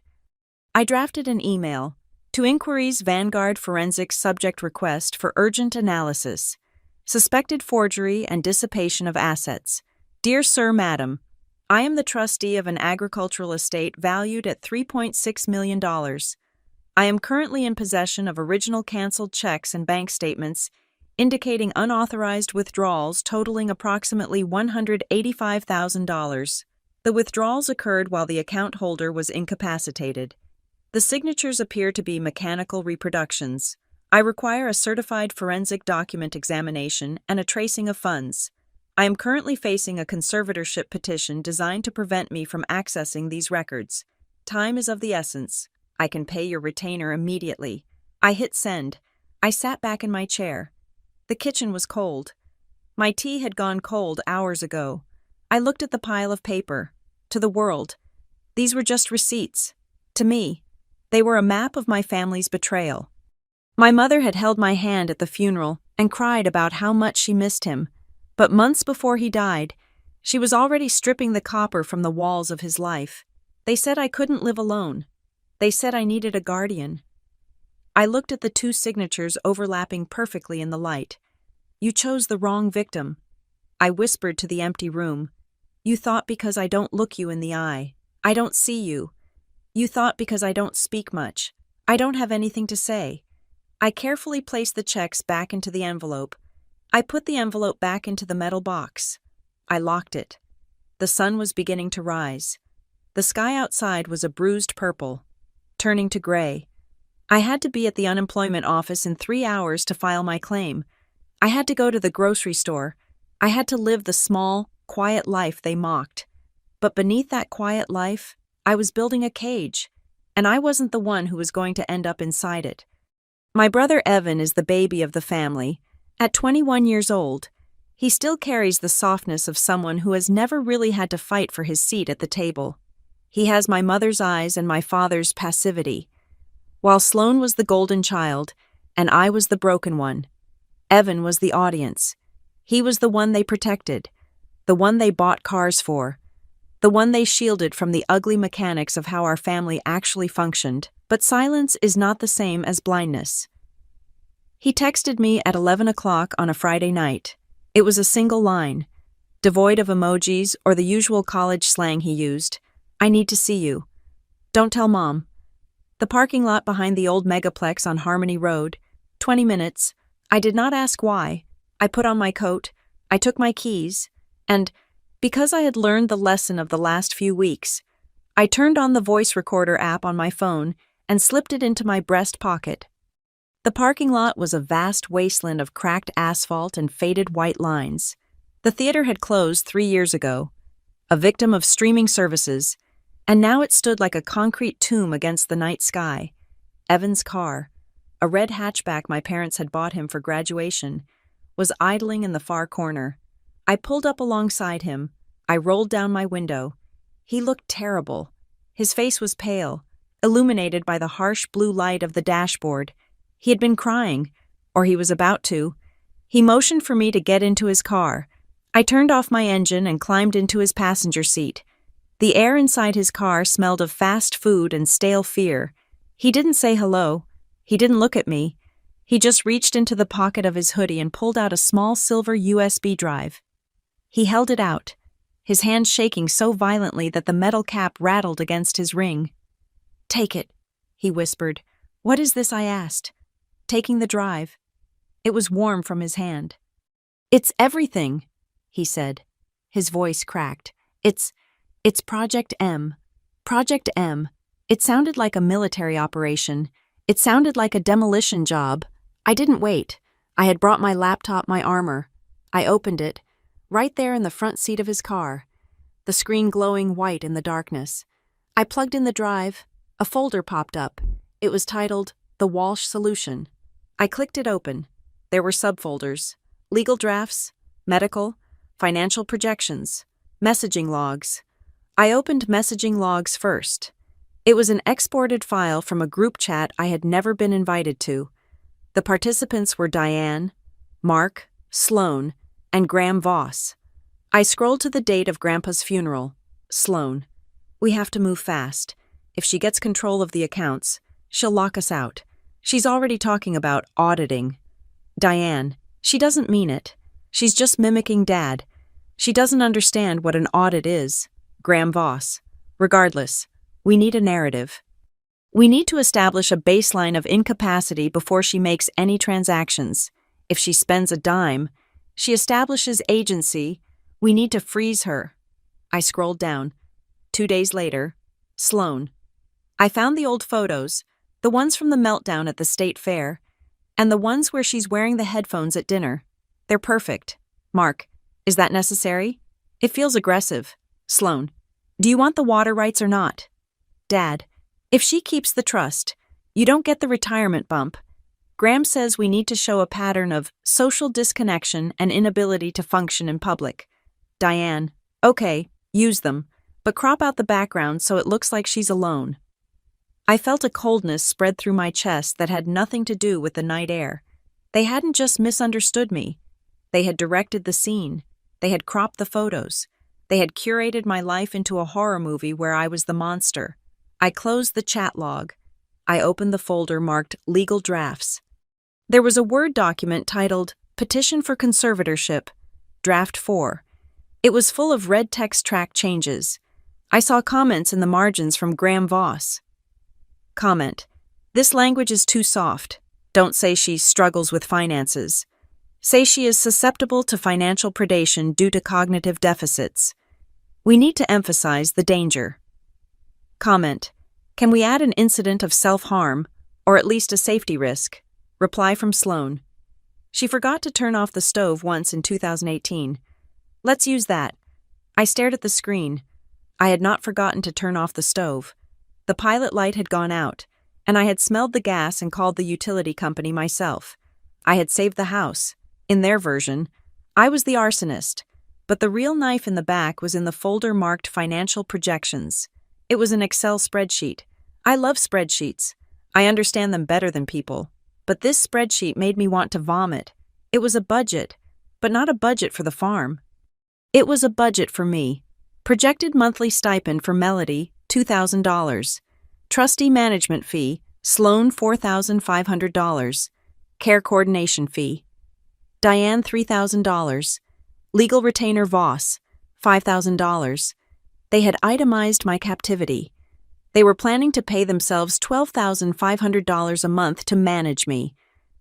I drafted an email to inquiries Vanguard Forensic subject request for urgent analysis. Suspected forgery and dissipation of assets. Dear Sir, Madam, I am the trustee of an agricultural estate valued at $3.6 million. I am currently in possession of original canceled checks and bank statements indicating unauthorized withdrawals totaling approximately $185,000. The withdrawals occurred while the account holder was incapacitated. The signatures appear to be mechanical reproductions. I require a certified forensic document examination and a tracing of funds. I am currently facing a conservatorship petition designed to prevent me from accessing these records. Time is of the essence. I can pay your retainer immediately. I hit send. I sat back in my chair. The kitchen was cold. My tea had gone cold hours ago. I looked at the pile of paper. To the world, these were just receipts. To me, they were a map of my family's betrayal. My mother had held my hand at the funeral and cried about how much she missed him. But months before he died, she was already stripping the copper from the walls of his life. They said I couldn't live alone. They said I needed a guardian. I looked at the two signatures overlapping perfectly in the light. You chose the wrong victim. I whispered to the empty room. You thought because I don't look you in the eye. I don't see you. You thought because I don't speak much. I don't have anything to say. I carefully placed the checks back into the envelope. I put the envelope back into the metal box. I locked it. The sun was beginning to rise. The sky outside was a bruised purple, turning to gray. I had to be at the unemployment office in 3 hours to file my claim. I had to go to the grocery store. I had to live the small, quiet life they mocked. But beneath that quiet life, I was building a cage, and I wasn't the one who was going to end up inside it. My brother Evan is the baby of the family. At 21 years old, he still carries the softness of someone who has never really had to fight for his seat at the table. He has my mother's eyes and my father's passivity. While Sloane was the golden child, and I was the broken one, Evan was the audience. He was the one they protected, the one they bought cars for, the one they shielded from the ugly mechanics of how our family actually functioned. But silence is not the same as blindness. He texted me at 11 o'clock on a Friday night. It was a single line, devoid of emojis or the usual college slang he used. I need to see you. Don't tell Mom. The parking lot behind the old megaplex on Harmony Road. 20 minutes. I did not ask why. I put on my coat. I took my keys. And, because I had learned the lesson of the last few weeks, I turned on the voice recorder app on my phone and slipped it into my breast pocket. The parking lot was a vast wasteland of cracked asphalt and faded white lines. The theater had closed 3 years ago, a victim of streaming services, and now it stood like a concrete tomb against the night sky. Evan's car, a red hatchback my parents had bought him for graduation, was idling in the far corner. I pulled up alongside him. I rolled down my window. He looked terrible. His face was pale, illuminated by the harsh blue light of the dashboard. He had been crying, or he was about to. He motioned for me to get into his car. I turned off my engine and climbed into his passenger seat. The air inside his car smelled of fast food and stale fear. He didn't say hello. He didn't look at me. He just reached into the pocket of his hoodie and pulled out a small silver USB drive. He held it out, his hand shaking so violently that the metal cap rattled against his ring. Take it, he whispered. What is this? I asked, taking the drive. It was warm from his hand. It's everything, he said. His voice cracked. It's Project M. Project M. It sounded like a military operation. It sounded like a demolition job. I didn't wait. I had brought my laptop, my armor. I opened it, right there in the front seat of his car, the screen glowing white in the darkness. I plugged in the drive. A folder popped up. It was titled The Walsh Solution. I clicked it open. There were subfolders: legal drafts, medical, financial projections, messaging logs. I opened messaging logs first. It was an exported file from a group chat I had never been invited to. The participants were Diane, Mark, Sloan, and Graham Voss. I scrolled to the date of Grandpa's funeral. Sloan. We have to move fast. If she gets control of the accounts, she'll lock us out. She's already talking about auditing. Diane. She doesn't mean it. She's just mimicking Dad. She doesn't understand what an audit is. Graham Voss. Regardless, we need a narrative. We need to establish a baseline of incapacity before she makes any transactions. If she spends a dime, she establishes agency. We need to freeze her. I scrolled down. 2 days later, Sloan. I found the old photos, the ones from the meltdown at the state fair, and the ones where she's wearing the headphones at dinner. They're perfect. Mark. Is that necessary? It feels aggressive. Sloan. Do you want the water rights or not? Dad. If she keeps the trust, you don't get the retirement bump. Graham says we need to show a pattern of social disconnection and inability to function in public. Diane. Okay, use them, but crop out the background so it looks like she's alone. I felt a coldness spread through my chest that had nothing to do with the night air. They hadn't just misunderstood me. They had directed the scene. They had cropped the photos. They had curated my life into a horror movie where I was the monster. I closed the chat log. I opened the folder marked Legal Drafts. There was a Word document titled Petition for Conservatorship, Draft 4. It was full of red text track changes. I saw comments in the margins from Graham Voss. Comment. This language is too soft. Don't say she struggles with finances. Say she is susceptible to financial predation due to cognitive deficits. We need to emphasize the danger. Comment. Can we add an incident of self-harm, or at least a safety risk? Reply from Sloan. She forgot to turn off the stove once in 2018. Let's use that. I stared at the screen. I had not forgotten to turn off the stove. The pilot light had gone out, and I had smelled the gas and called the utility company myself. I had saved the house. In their version, I was the arsonist, but the real knife in the back was in the folder marked Financial Projections. It was an Excel spreadsheet. I love spreadsheets. I understand them better than people. But this spreadsheet made me want to vomit. It was a budget, but not a budget for the farm. It was a budget for me. Projected monthly stipend for Melody, $2,000. Trustee management fee, Sloan $4,500. Care coordination fee. Diane $3,000. Legal retainer Voss, $5,000. They had itemized my captivity. They were planning to pay themselves $12,500 a month to manage me.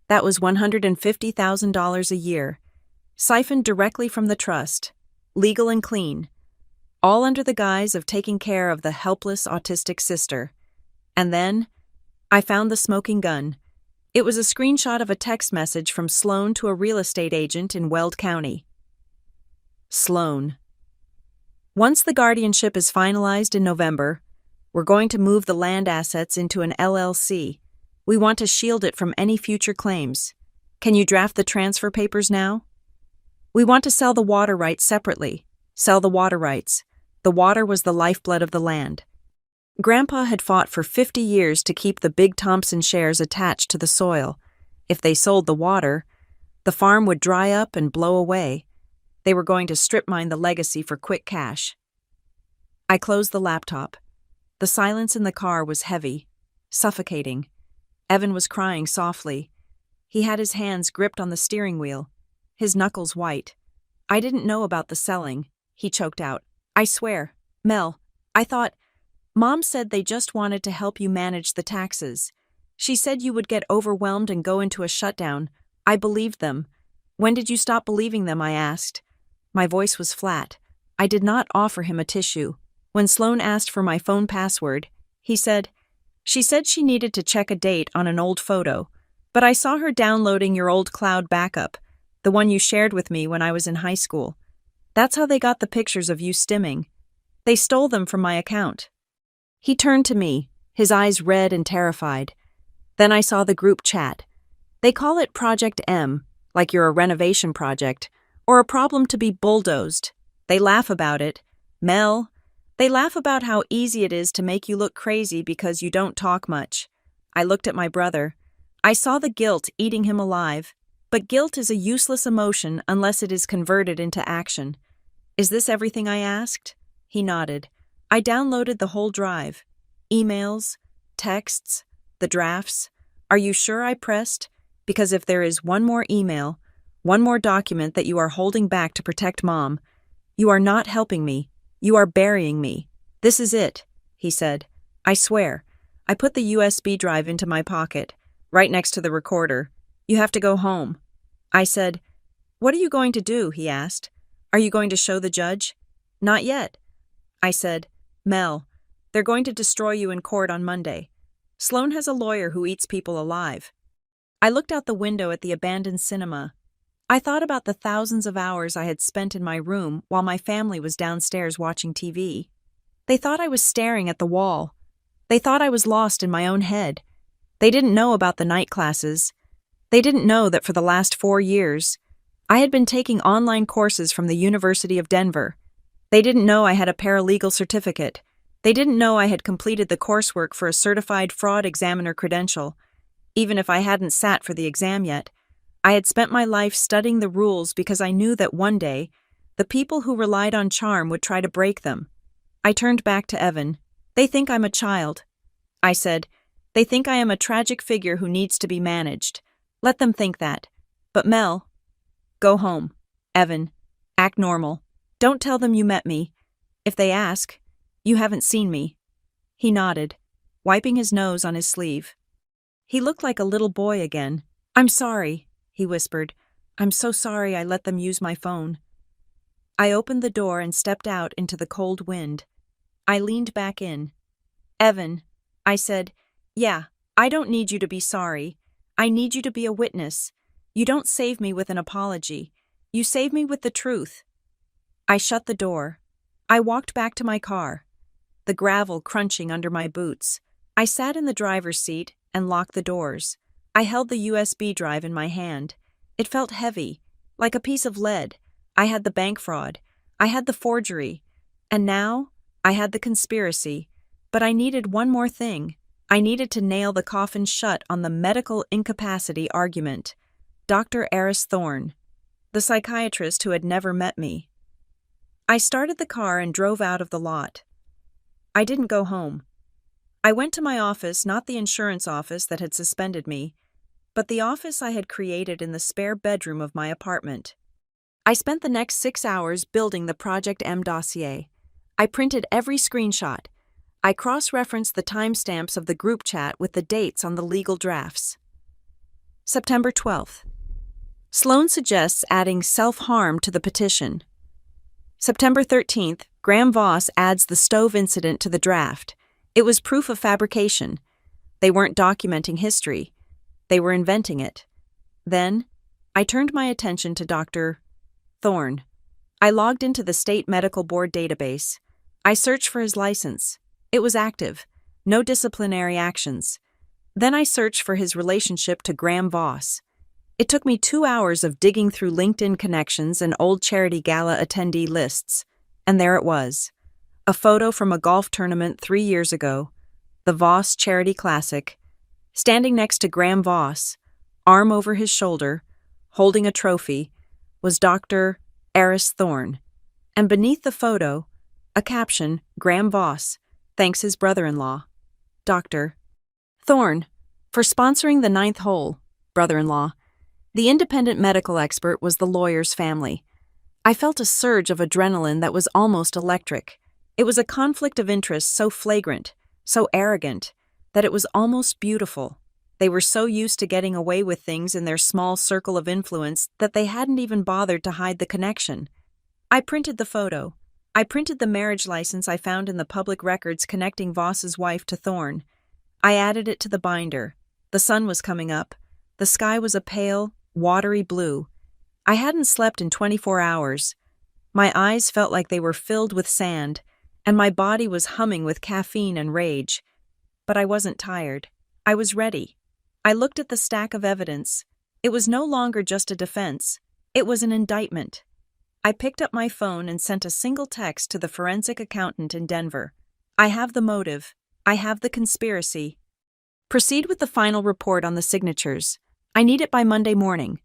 That was $150,000 a year. Siphoned directly from the trust. Legal and clean. All under the guise of taking care of the helpless autistic sister. And then, I found the smoking gun. It was a screenshot of a text message from Sloan to a real estate agent in Weld County. Sloan. Once the guardianship is finalized in November, we're going to move the land assets into an LLC. We want to shield it from any future claims. Can you draft the transfer papers now? We want to sell the water rights separately. Sell the water rights. The water was the lifeblood of the land. Grandpa had fought for 50 years to keep the Big Thompson shares attached to the soil. If they sold the water, the farm would dry up and blow away. They were going to strip mine the legacy for quick cash. I closed the laptop. The silence in the car was heavy, suffocating. Evan was crying softly. He had his hands gripped on the steering wheel, his knuckles white. I didn't know about the selling, he choked out. I swear, Mel, I thought... Mom said they just wanted to help you manage the taxes. She said you would get overwhelmed and go into a shutdown. I believed them. When did you stop believing them? I asked. My voice was flat. I did not offer him a tissue. When Sloan asked for my phone password, he said, "She said she needed to check a date on an old photo, but I saw her downloading your old cloud backup, the one you shared with me when I was in high school. That's how they got the pictures of you stimming. They stole them from my account." He turned to me, his eyes red and terrified. Then I saw the group chat. They call it Project M, like you're a renovation project, or a problem to be bulldozed. They laugh about it. Mel, they laugh about how easy it is to make you look crazy because you don't talk much. I looked at my brother. I saw the guilt eating him alive, but guilt is a useless emotion unless it is converted into action. "Is this everything?" I asked. He nodded. I downloaded the whole drive. Emails, texts, the drafts. "Are you sure?" I pressed. "Because if there is one more email, one more document that you are holding back to protect Mom, you are not helping me. You are burying me. This is it," he said. "I swear." I put the USB drive into my pocket, right next to the recorder. "You have to go home." I said, "What are you going to do?" he asked. "Are you going to show the judge?" "Not yet." I said, "Mel, they're going to destroy you in court on Monday. Sloan has a lawyer who eats people alive." I looked out the window at the abandoned cinema. I thought about the thousands of hours I had spent in my room while my family was downstairs watching TV. They thought I was staring at the wall. They thought I was lost in my own head. They didn't know about the night classes. They didn't know that for the last 4 years, I had been taking online courses from the University of Denver. They didn't know I had a paralegal certificate. They didn't know I had completed the coursework for a certified fraud examiner credential. Even if I hadn't sat for the exam yet, I had spent my life studying the rules because I knew that one day, the people who relied on charm would try to break them. I turned back to Evan. "They think I'm a child." I said, "They think I am a tragic figure who needs to be managed. Let them think that. But Mel, go home. Evan, act normal. Don't tell them you met me. If they ask, you haven't seen me." He nodded, wiping his nose on his sleeve. He looked like a little boy again. "I'm sorry," he whispered. "I'm so sorry I let them use my phone." I opened the door and stepped out into the cold wind. I leaned back in. "Evan," I said, "yeah, I don't need you to be sorry. I need you to be a witness. You don't save me with an apology. You save me with the truth." I shut the door. I walked back to my car, the gravel crunching under my boots. I sat in the driver's seat and locked the doors. I held the USB drive in my hand. It felt heavy, like a piece of lead. I had the bank fraud. I had the forgery. And now, I had the conspiracy. But I needed one more thing. I needed to nail the coffin shut on the medical incapacity argument. Dr. Eris Thorne, the psychiatrist who had never met me. I started the car and drove out of the lot. I didn't go home. I went to my office, not the insurance office that had suspended me, but the office I had created in the spare bedroom of my apartment. I spent the next 6 hours building the Project M dossier. I printed every screenshot. I cross-referenced the timestamps of the group chat with the dates on the legal drafts. September 12th. Sloan suggests adding self-harm to the petition. September 13th, Graham Voss adds the stove incident to the draft. It was proof of fabrication. They weren't documenting history. They were inventing it. Then, I turned my attention to Dr. Thorne. I logged into the State Medical Board database. I searched for his license. It was active. No disciplinary actions. Then I searched for his relationship to Graham Voss. It took me 2 hours of digging through LinkedIn connections and old charity gala attendee lists. And there it was. A photo from a golf tournament 3 years ago, the Voss Charity Classic. Standing next to Graham Voss, arm over his shoulder, holding a trophy, was Dr. Eris Thorne. And beneath the photo, a caption, Graham Voss, thanks his brother-in-law, Dr. Thorne, for sponsoring the 9th hole, brother-in-law. The independent medical expert was the lawyer's family. I felt a surge of adrenaline that was almost electric. It was a conflict of interest so flagrant, so arrogant, that it was almost beautiful. They were so used to getting away with things in their small circle of influence that they hadn't even bothered to hide the connection. I printed the photo. I printed the marriage license I found in the public records connecting Voss's wife to Thorne. I added it to the binder. The sun was coming up. The sky was a pale, watery blue. I hadn't slept in 24 hours. My eyes felt like they were filled with sand, and my body was humming with caffeine and rage. But I wasn't tired. I was ready. I looked at the stack of evidence. It was no longer just a defense. It was an indictment. I picked up my phone and sent a single text to the forensic accountant in Denver. I have the motive. I have the conspiracy. Proceed with the final report on the signatures. I need it by Monday morning.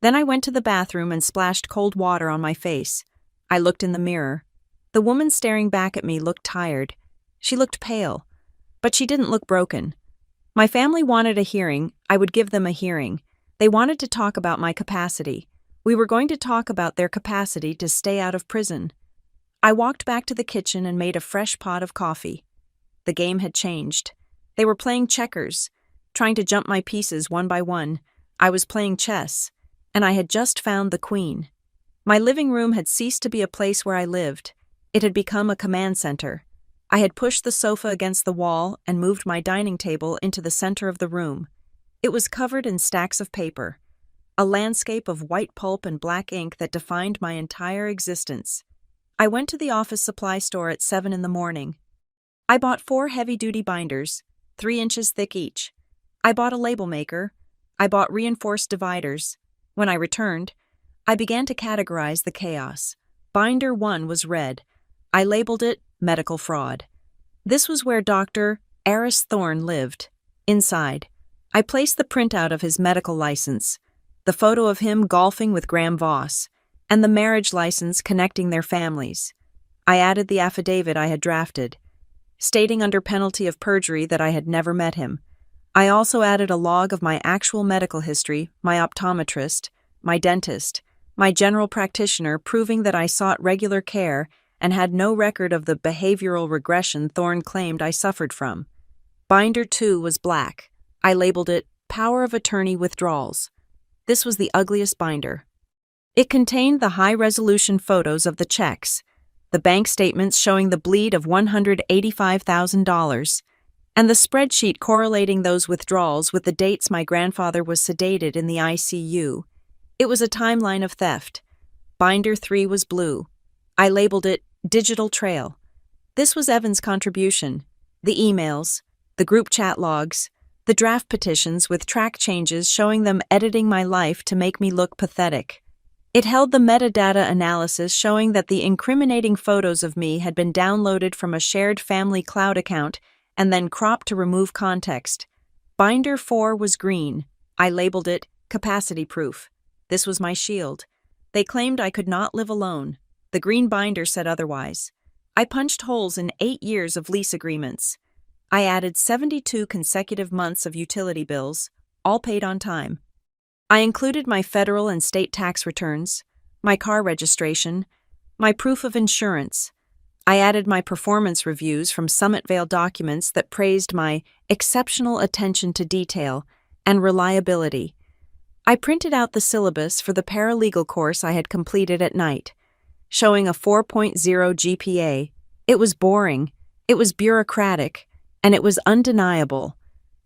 Then I went to the bathroom and splashed cold water on my face. I looked in the mirror. The woman staring back at me looked tired. She looked pale. But she didn't look broken. My family wanted a hearing. I would give them a hearing. They wanted to talk about my capacity. We were going to talk about their capacity to stay out of prison. I walked back to the kitchen and made a fresh pot of coffee. The game had changed. They were playing checkers, trying to jump my pieces one by one. I was playing chess, and I had just found the queen. My living room had ceased to be a place where I lived. It had become a command center. I had pushed the sofa against the wall and moved my dining table into the center of the room. It was covered in stacks of paper, a landscape of white pulp and black ink that defined my entire existence. I went to the office supply store at 7 in the morning. I bought 4 heavy-duty binders, 3 inches thick each. I bought a label maker. I bought reinforced dividers. When I returned, I began to categorize the chaos. Binder 1 was red. I labeled it medical fraud. This was where Dr. Eris Thorne lived. Inside, I placed the printout of his medical license, the photo of him golfing with Graham Voss, and the marriage license connecting their families. I added the affidavit I had drafted, stating under penalty of perjury that I had never met him. I also added a log of my actual medical history, my optometrist, my dentist, my general practitioner, proving that I sought regular care and had no record of the behavioral regression Thorne claimed I suffered from. Binder 2 was black. I labeled it Power of Attorney Withdrawals. This was the ugliest binder. It contained the high-resolution photos of the checks, the bank statements showing the bleed of $185,000, and the spreadsheet correlating those withdrawals with the dates my grandfather was sedated in the ICU. It was a timeline of theft. Binder 3 was blue. I labeled it Digital Trail. This was Evan's contribution. The emails, the group chat logs, the draft petitions with track changes showing them editing my life to make me look pathetic. It held the metadata analysis showing that the incriminating photos of me had been downloaded from a shared family cloud account and then cropped to remove context. Binder 4 was green. I labeled it Capacity Proof. This was my shield. They claimed I could not live alone. The green binder said otherwise. I punched holes in 8 years of lease agreements. I added 72 consecutive months of utility bills, all paid on time. I included my federal and state tax returns, my car registration, my proof of insurance. I added my performance reviews from Summitvale documents that praised my exceptional attention to detail and reliability. I printed out the syllabus for the paralegal course I had completed at night, showing a 4.0 GPA. It was boring, it was bureaucratic, and it was undeniable.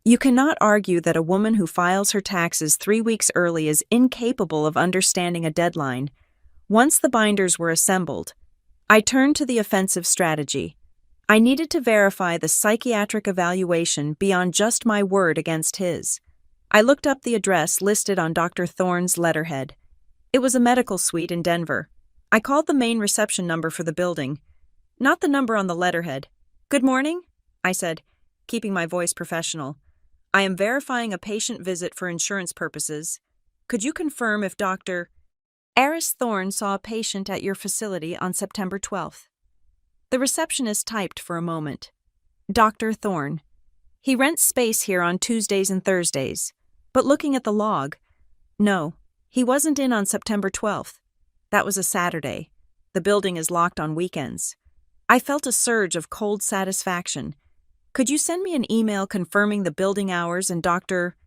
You cannot argue that a woman who files her taxes 3 weeks early is incapable of understanding a deadline. Once the binders were assembled, I turned to the offensive strategy. I needed to verify the psychiatric evaluation beyond just my word against his. I looked up the address listed on Dr. Thorne's letterhead. It was a medical suite in Denver. I called the main reception number for the building, not the number on the letterhead. "Good morning," I said, keeping my voice professional. "I am verifying a patient visit for insurance purposes. Could you confirm if Dr. Eris Thorne saw a patient at your facility on September 12th? The receptionist typed for a moment. Dr. Thorne. He rents space here on Tuesdays and Thursdays. But looking at the log, no, he wasn't in on September 12th. That was a Saturday. The building is locked on weekends. I felt a surge of cold satisfaction. Could you send me an email confirming the building hours and Dr.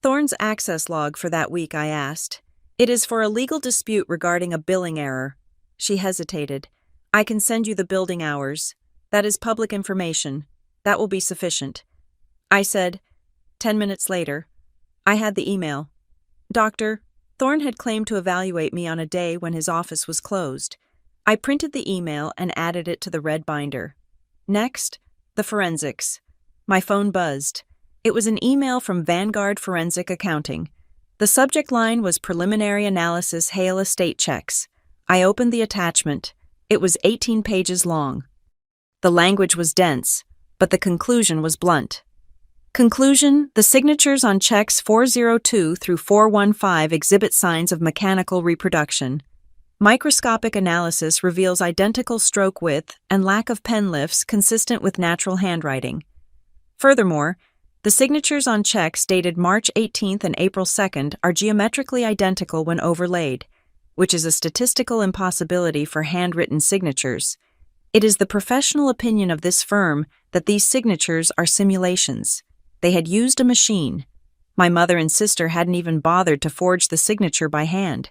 Thorne's access log for that week? I asked. It is for a legal dispute regarding a billing error. She hesitated. I can send you the building hours. That is public information. That will be sufficient. I said. 10 minutes later, I had the email. Dr. Thorne had claimed to evaluate me on a day when his office was closed. I printed the email and added it to the red binder. Next, the forensics. My phone buzzed. It was an email from Vanguard Forensic Accounting. The subject line was Preliminary Analysis Hale Estate Checks. I opened the attachment. It was 18 pages long. The language was dense, but the conclusion was blunt. Conclusion: the signatures on checks 402 through 415 exhibit signs of mechanical reproduction. Microscopic analysis reveals identical stroke width and lack of pen lifts consistent with natural handwriting. Furthermore, the signatures on checks dated March 18th and April 2nd are geometrically identical when overlaid, which is a statistical impossibility for handwritten signatures. It is the professional opinion of this firm that these signatures are simulations. They had used a machine. My mother and sister hadn't even bothered to forge the signature by hand.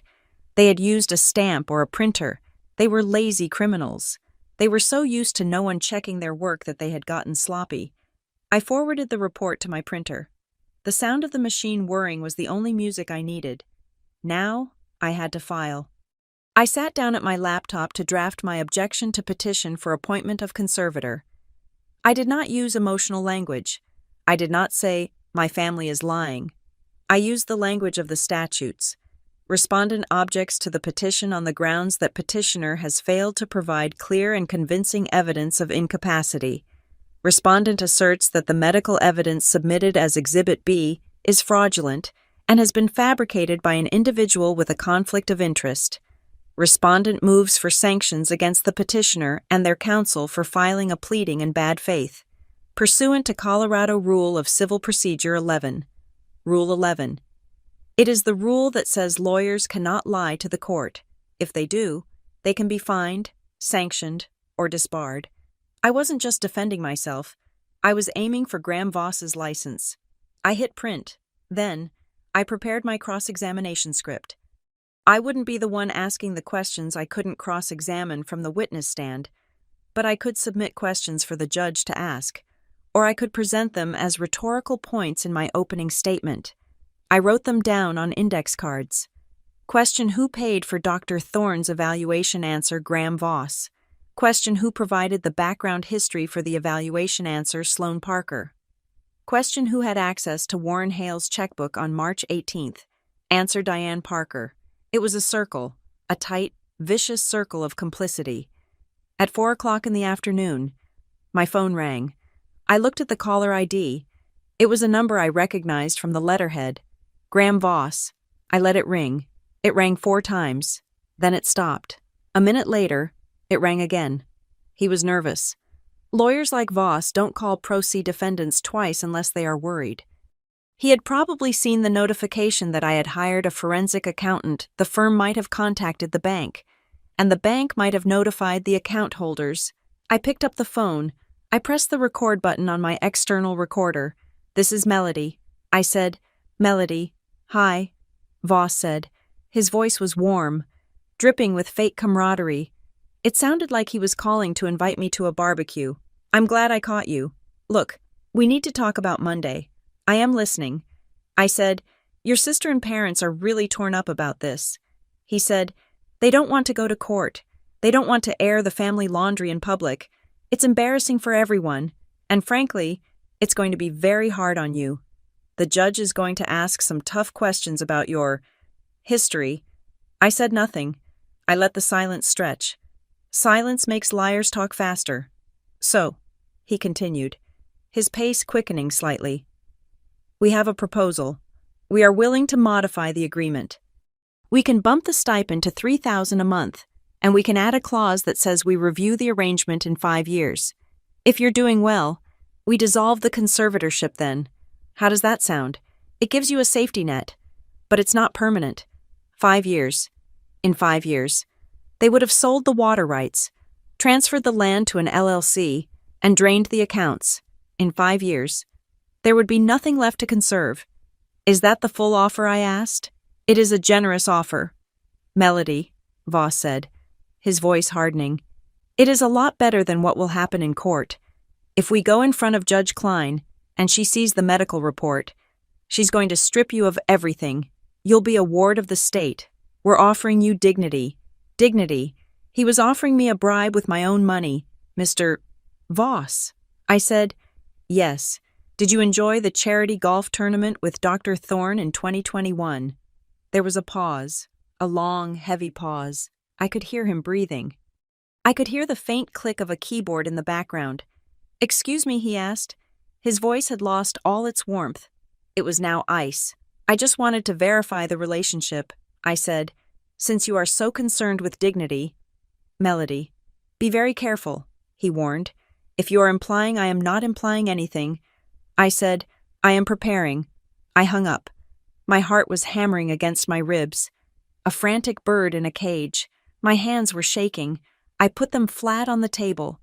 They had used a stamp or a printer. They were lazy criminals. They were so used to no one checking their work that they had gotten sloppy. I forwarded the report to my printer. The sound of the machine whirring was the only music I needed. Now, I had to file. I sat down at my laptop to draft my objection to petition for appointment of conservator. I did not use emotional language. I did not say, "My family is lying." I used the language of the statutes. Respondent objects to the petition on the grounds that petitioner has failed to provide clear and convincing evidence of incapacity. Respondent asserts that the medical evidence submitted as Exhibit B is fraudulent and has been fabricated by an individual with a conflict of interest. Respondent moves for sanctions against the petitioner and their counsel for filing a pleading in bad faith, pursuant to Colorado Rule of Civil Procedure 11. Rule 11. It is the rule that says lawyers cannot lie to the court. If they do, they can be fined, sanctioned, or disbarred. I wasn't just defending myself. I was aiming for Graham Voss's license. I hit print. Then, I prepared my cross-examination script. I wouldn't be the one asking the questions I couldn't cross-examine from the witness stand, but I could submit questions for the judge to ask, or I could present them as rhetorical points in my opening statement. I wrote them down on index cards. Question: who paid for Dr. Thorne's evaluation answer, Graham Voss? Question: who provided the background history for the evaluation answer, Sloan Parker? Question: who had access to Warren Hale's checkbook on March 18th? Answer: Diane Parker. It was a circle, a tight, vicious circle of complicity. At 4 o'clock in the afternoon, my phone rang. I looked at the caller ID. It was a number I recognized from the letterhead. Graham Voss. I let it ring. It rang 4 times. Then it stopped. A minute later, it rang again. He was nervous. Lawyers like Voss don't call pro se defendants twice unless they are worried. He had probably seen the notification that I had hired a forensic accountant. The firm might have contacted the bank, and the bank might have notified the account holders. I picked up the phone. I pressed the record button on my external recorder. "This is Melody." I said, "Melody, hi." Voss said. His voice was warm, dripping with fake camaraderie. It sounded like he was calling to invite me to a barbecue. "I'm glad I caught you. Look, we need to talk about Monday." "I am listening." I said, "Your sister and parents are really torn up about this." He said, "They don't want to go to court. They don't want to air the family laundry in public. It's embarrassing for everyone, and frankly, it's going to be very hard on you. The judge is going to ask some tough questions about your history." I said nothing. I let the silence stretch. Silence makes liars talk faster. "So," he continued, his pace quickening slightly, "we have a proposal. We are willing to modify the agreement. We can bump the stipend to $3,000 a month, and we can add a clause that says we review the arrangement in 5 years. If you're doing well, we dissolve the conservatorship then. How does that sound? It gives you a safety net, but it's not permanent. 5 years. In 5 years. They would have sold the water rights. transferred the land to an LLC, and drained the accounts. In 5 years, there would be nothing left to conserve. Is that the full offer? I asked. It is a generous offer. Melody, Voss said, his voice hardening. It is a lot better than what will happen in court. If we go in front of Judge Klein, and she sees the medical report, she's going to strip you of everything. You'll be a ward of the state. We're offering you dignity. Dignity. He was offering me a bribe with my own money, Mr. Voss. I said, yes. Did you enjoy the charity golf tournament with Dr. Thorne in 2021? There was a pause, a long, heavy pause. I could hear him breathing. I could hear the faint click of a keyboard in the background. Excuse me, he asked. His voice had lost all its warmth. It was now ice. I just wanted to verify the relationship, I said, since you are so concerned with dignity. Melody, be very careful, he warned. If you are implying I am not implying anything. I said, I am preparing. I hung up. My heart was hammering against my ribs. A frantic bird in a cage. My hands were shaking. I put them flat on the table,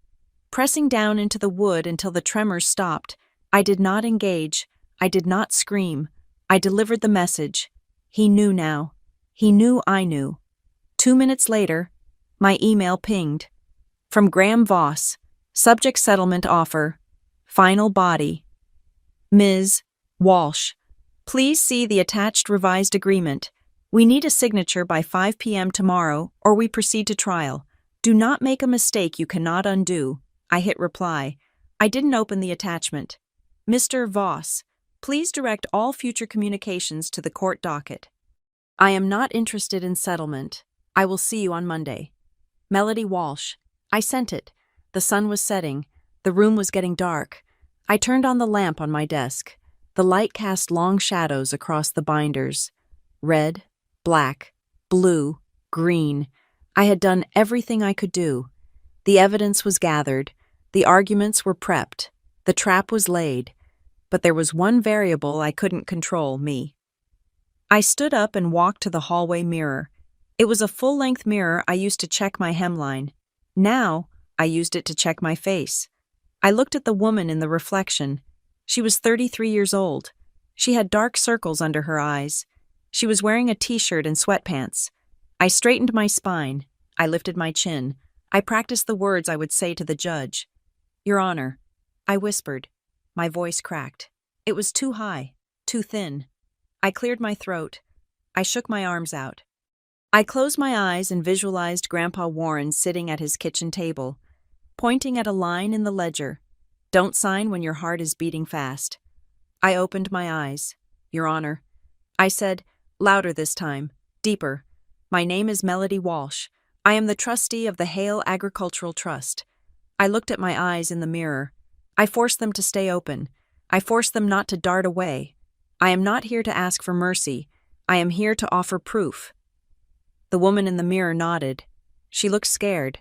pressing down into the wood until the tremors stopped. I did not engage. I did not scream. I delivered the message. He knew now. He knew I knew. 2 minutes later, my email pinged. From Graham Voss. Subject settlement offer. Final body. Ms. Walsh. Please see the attached revised agreement. We need a signature by 5 p.m. tomorrow, or we proceed to trial. Do not make a mistake you cannot undo. I hit reply. I didn't open the attachment. Mr. Voss, please direct all future communications to the court docket. I am not interested in settlement. I will see you on Monday. Melody Walsh. I sent it. The sun was setting. The room was getting dark. I turned on the lamp on my desk. The light cast long shadows across the binders. Red, black, blue, green. I had done everything I could do. The evidence was gathered. The arguments were prepped. The trap was laid. But there was one variable I couldn't control, me. I stood up and walked to the hallway mirror. It was a full-length mirror I used to check my hemline. Now, I used it to check my face. I looked at the woman in the reflection. She was 33 years old. She had dark circles under her eyes. She was wearing a t-shirt and sweatpants. I straightened my spine. I lifted my chin. I practiced the words I would say to the judge. Your Honor, I whispered. My voice cracked. It was too high, too thin. I cleared my throat. I shook my arms out. I closed my eyes and visualized Grandpa Warren sitting at his kitchen table, pointing at a line in the ledger. Don't sign when your heart is beating fast. I opened my eyes. Your Honor. I said, louder this time, deeper. My name is Melody Walsh. I am the trustee of the Hale Agricultural Trust. I looked at my eyes in the mirror. I forced them to stay open. I forced them not to dart away. I am not here to ask for mercy. I am here to offer proof. The woman in the mirror nodded. She looked scared.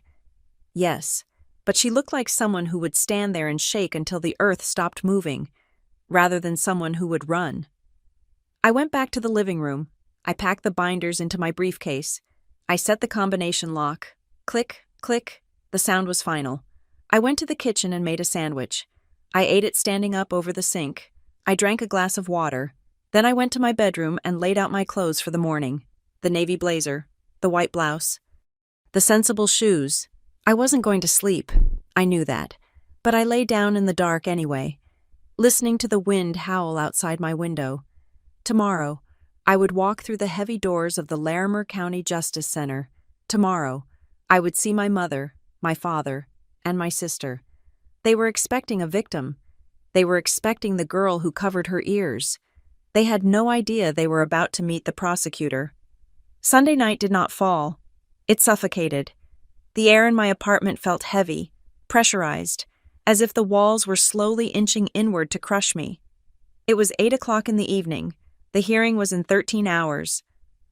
Yes, but she looked like someone who would stand there and shake until the earth stopped moving, rather than someone who would run. I went back to the living room. I packed the binders into my briefcase. I set the combination lock. Click, click. The sound was final. I went to the kitchen and made a sandwich. I ate it standing up over the sink. I drank a glass of water. Then I went to my bedroom and laid out my clothes for the morning. The navy blazer, the white blouse, the sensible shoes. I wasn't going to sleep. I knew that. But I lay down in the dark anyway, listening to the wind howl outside my window. Tomorrow, I would walk through the heavy doors of the Larimer County Justice Center. Tomorrow, I would see my mother, my father, and my sister. They were expecting a victim. They were expecting the girl who covered her ears. They had no idea they were about to meet the prosecutor. Sunday night did not fall. It suffocated. The air in my apartment felt heavy, pressurized, as if the walls were slowly inching inward to crush me. It was 8 o'clock in the evening. The hearing was in 13 hours.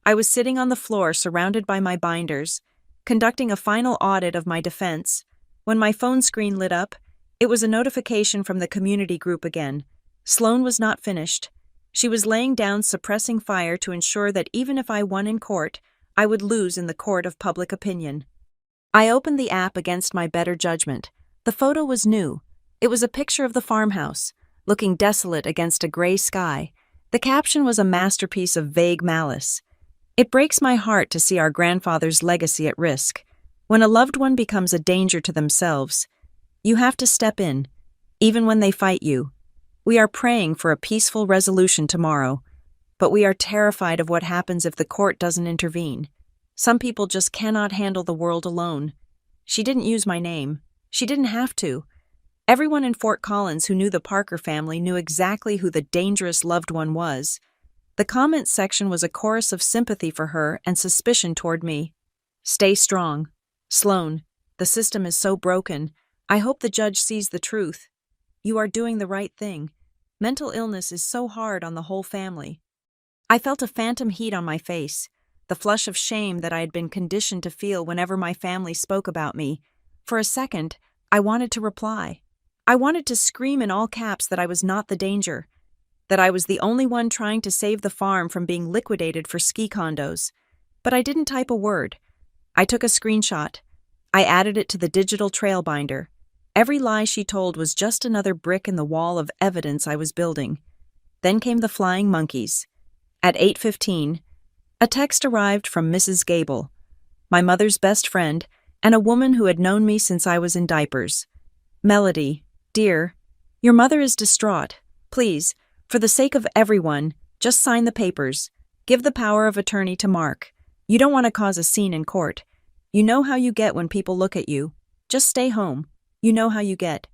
I was sitting on the floor surrounded by my binders, conducting a final audit of my defense. When my phone screen lit up, it was a notification from the community group again. Sloan was not finished. She was laying down suppressing fire to ensure that even if I won in court, I would lose in the court of public opinion. I opened the app against my better judgment. The photo was new. It was a picture of the farmhouse, looking desolate against a gray sky. The caption was a masterpiece of vague malice. It breaks my heart to see our grandfather's legacy at risk. When a loved one becomes a danger to themselves, you have to step in, even when they fight you. We are praying for a peaceful resolution tomorrow, but we are terrified of what happens if the court doesn't intervene. Some people just cannot handle the world alone. She didn't use my name. She didn't have to. Everyone in Fort Collins who knew the Parker family knew exactly who the dangerous loved one was. The comments section was a chorus of sympathy for her and suspicion toward me. Stay strong. Sloan, the system is so broken. I hope the judge sees the truth. You are doing the right thing. Mental illness is so hard on the whole family. I felt a phantom heat on my face, the flush of shame that I had been conditioned to feel whenever my family spoke about me. For a second, I wanted to reply. I wanted to scream in all caps that I was not the danger, that I was the only one trying to save the farm from being liquidated for ski condos. But I didn't type a word. I took a screenshot. I added it to the digital trail binder. Every lie she told was just another brick in the wall of evidence I was building. Then came the flying monkeys. At 8:15, a text arrived from Mrs. Gable, my mother's best friend, and a woman who had known me since I was in diapers. Melody, dear, your mother is distraught. Please, for the sake of everyone, just sign the papers. Give the power of attorney to Mark. You don't want to cause a scene in court. You know how you get when people look at you. Just stay home. You know how you get.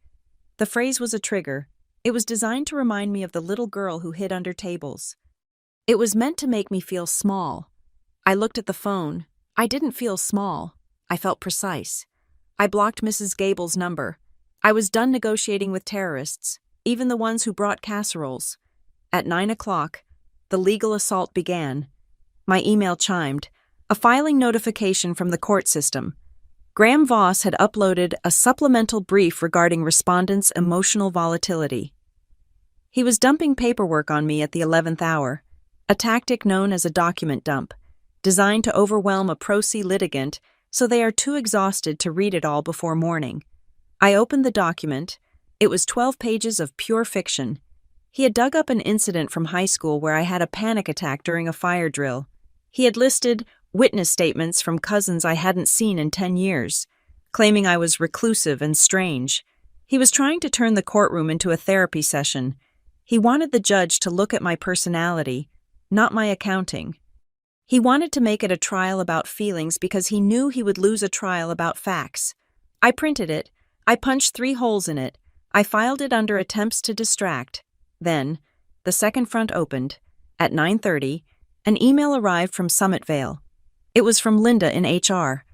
The phrase was a trigger. It was designed to remind me of the little girl who hid under tables. It was meant to make me feel small. I looked at the phone. I didn't feel small. I felt precise. I blocked Mrs. Gable's number. I was done negotiating with terrorists, even the ones who brought casseroles. At 9 o'clock, the legal assault began. My email chimed, a filing notification from the court system. Graham Voss had uploaded a supplemental brief regarding respondents' emotional volatility. He was dumping paperwork on me at the 11th hour, a tactic known as a document dump, designed to overwhelm a pro se litigant so they are too exhausted to read it all before morning. I opened the document. It was 12 pages of pure fiction. He had dug up an incident from high school where I had a panic attack during a fire drill. He had listed witness statements from cousins I hadn't seen in 10 years, claiming I was reclusive and strange. He was trying to turn the courtroom into a therapy session. He wanted the judge to look at my personality, not my accounting. He wanted to make it a trial about feelings because he knew he would lose a trial about facts. I printed it. I punched 3 holes in it. I filed it under attempts to distract. Then, the second front opened. At 9:30, an email arrived from Summitvale. It was from Linda in HR,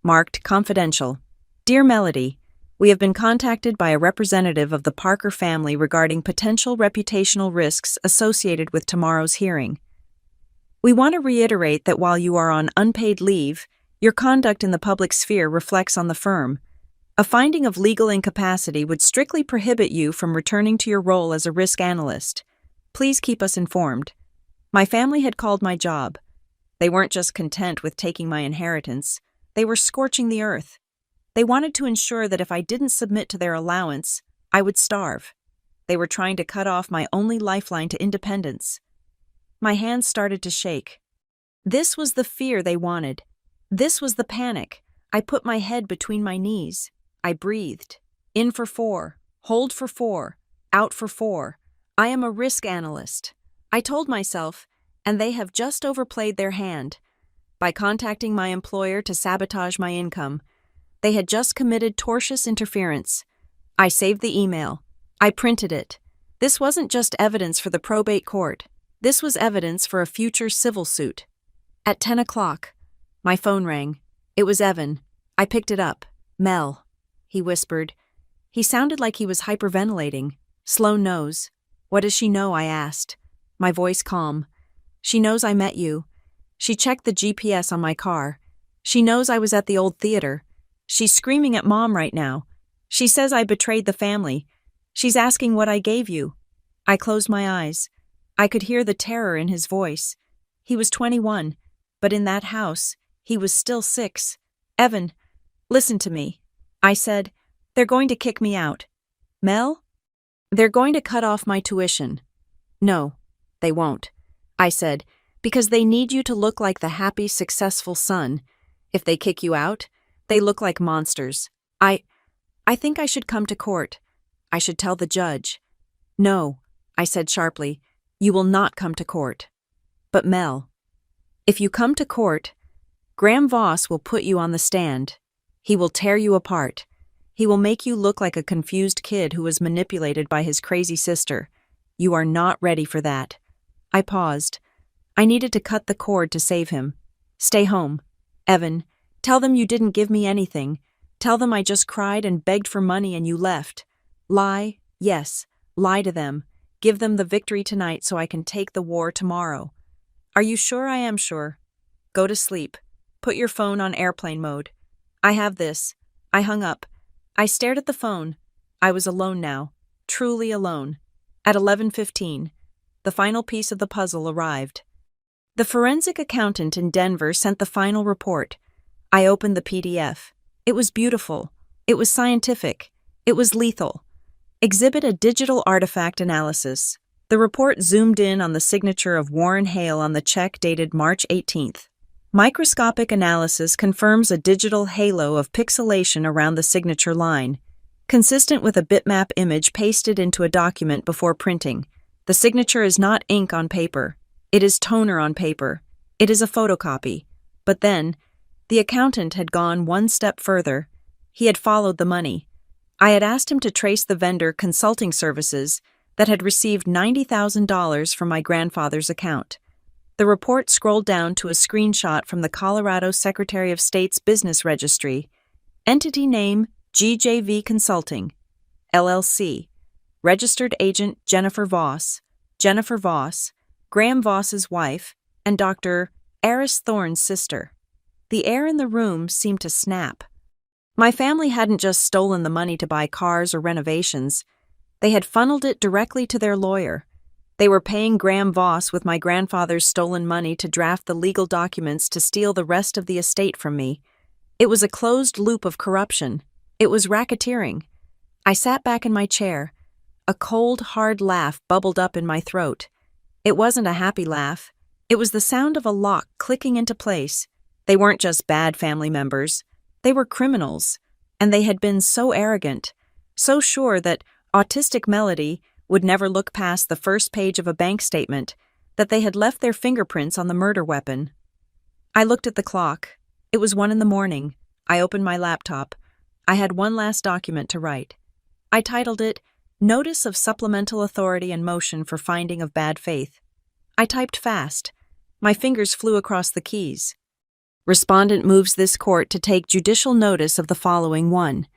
marked confidential. Dear Melody, we have been contacted by a representative of the Parker family regarding potential reputational risks associated with tomorrow's hearing. We want to reiterate that while you are on unpaid leave, your conduct in the public sphere reflects on the firm. A finding of legal incapacity would strictly prohibit you from returning to your role as a risk analyst. Please keep us informed. My family had called my job. They weren't just content with taking my inheritance. They were scorching the earth. They wanted to ensure that if I didn't submit to their allowance, I would starve. They were trying to cut off my only lifeline to independence. My hands started to shake. This was the fear they wanted. This was the panic. I put my head between my knees. I breathed. In for 4. Hold for 4. Out for 4. I am a risk analyst. I told myself, and they have just overplayed their hand. By contacting my employer to sabotage my income, they had just committed tortious interference. I saved the email. I printed it. This wasn't just evidence for the probate court. This was evidence for a future civil suit. At 10 o'clock, my phone rang. It was Evan. I picked it up. Mel, he whispered. He sounded like he was hyperventilating. Sloan knows. What does she know? I asked. My voice calm. She knows I met you. She checked the GPS on my car. She knows I was at the old theater. She's screaming at Mom right now. She says I betrayed the family. She's asking what I gave you. I closed my eyes. I could hear the terror in his voice. He was 21, but in that house, he was still 6. Evan, Listen to me. I said, they're going to kick me out. Mel? They're going to cut off my tuition. No, they won't. I said, because they need you to look like the happy, successful son. If they kick you out, they look like monsters. I think I should come to court. I should tell the judge. No, I said sharply, you will not come to court. But Mel, if you come to court, Graham Voss will put you on the stand. He will tear you apart. He will make you look like a confused kid who was manipulated by his crazy sister. You are not ready for that. I paused. I needed to cut the cord to save him. Stay home. Evan, tell them you didn't give me anything. Tell them I just cried and begged for money and you left. Lie, yes, lie to them. Give them the victory tonight so I can take the war tomorrow. Are you sure I am sure? Go to sleep. Put your phone on airplane mode. I have this. I hung up. I stared at the phone. I was alone now. Truly alone. At 11:15, the final piece of the puzzle arrived. The forensic accountant in Denver sent the final report. I opened the PDF. It was beautiful. It was scientific. It was lethal. Exhibit a digital artifact analysis. The report zoomed in on the signature of Warren Hale on the check dated March 18th. Microscopic analysis confirms a digital halo of pixelation around the signature line, consistent with a bitmap image pasted into a document before printing. The signature is not ink on paper. It is toner on paper. It is a photocopy. But then, the accountant had gone one step further. He had followed the money. I had asked him to trace the vendor consulting services that had received $90,000 from my grandfather's account. The report scrolled down to a screenshot from the Colorado Secretary of State's business registry. Entity name GJV Consulting, LLC. Registered agent Jennifer Voss. Jennifer Voss, Graham Voss's wife, and Dr. Eris Thorne's sister. The air in the room seemed to snap. My family hadn't just stolen the money to buy cars or renovations. They had funneled it directly to their lawyer. They were paying Graham Voss with my grandfather's stolen money to draft the legal documents to steal the rest of the estate from me. It was a closed loop of corruption. It was racketeering. I sat back in my chair. A cold, hard laugh bubbled up in my throat. It wasn't a happy laugh. It was the sound of a lock clicking into place. They weren't just bad family members. They were criminals. And they had been so arrogant, so sure that autistic Melody would never look past the first page of a bank statement, that they had left their fingerprints on the murder weapon. I looked at the clock. It was 1 a.m. I opened my laptop. I had one last document to write. I titled it, Notice of Supplemental Authority and Motion for Finding of Bad Faith. I typed fast. My fingers flew across the keys. Respondent moves this court to take judicial notice of the following: 1.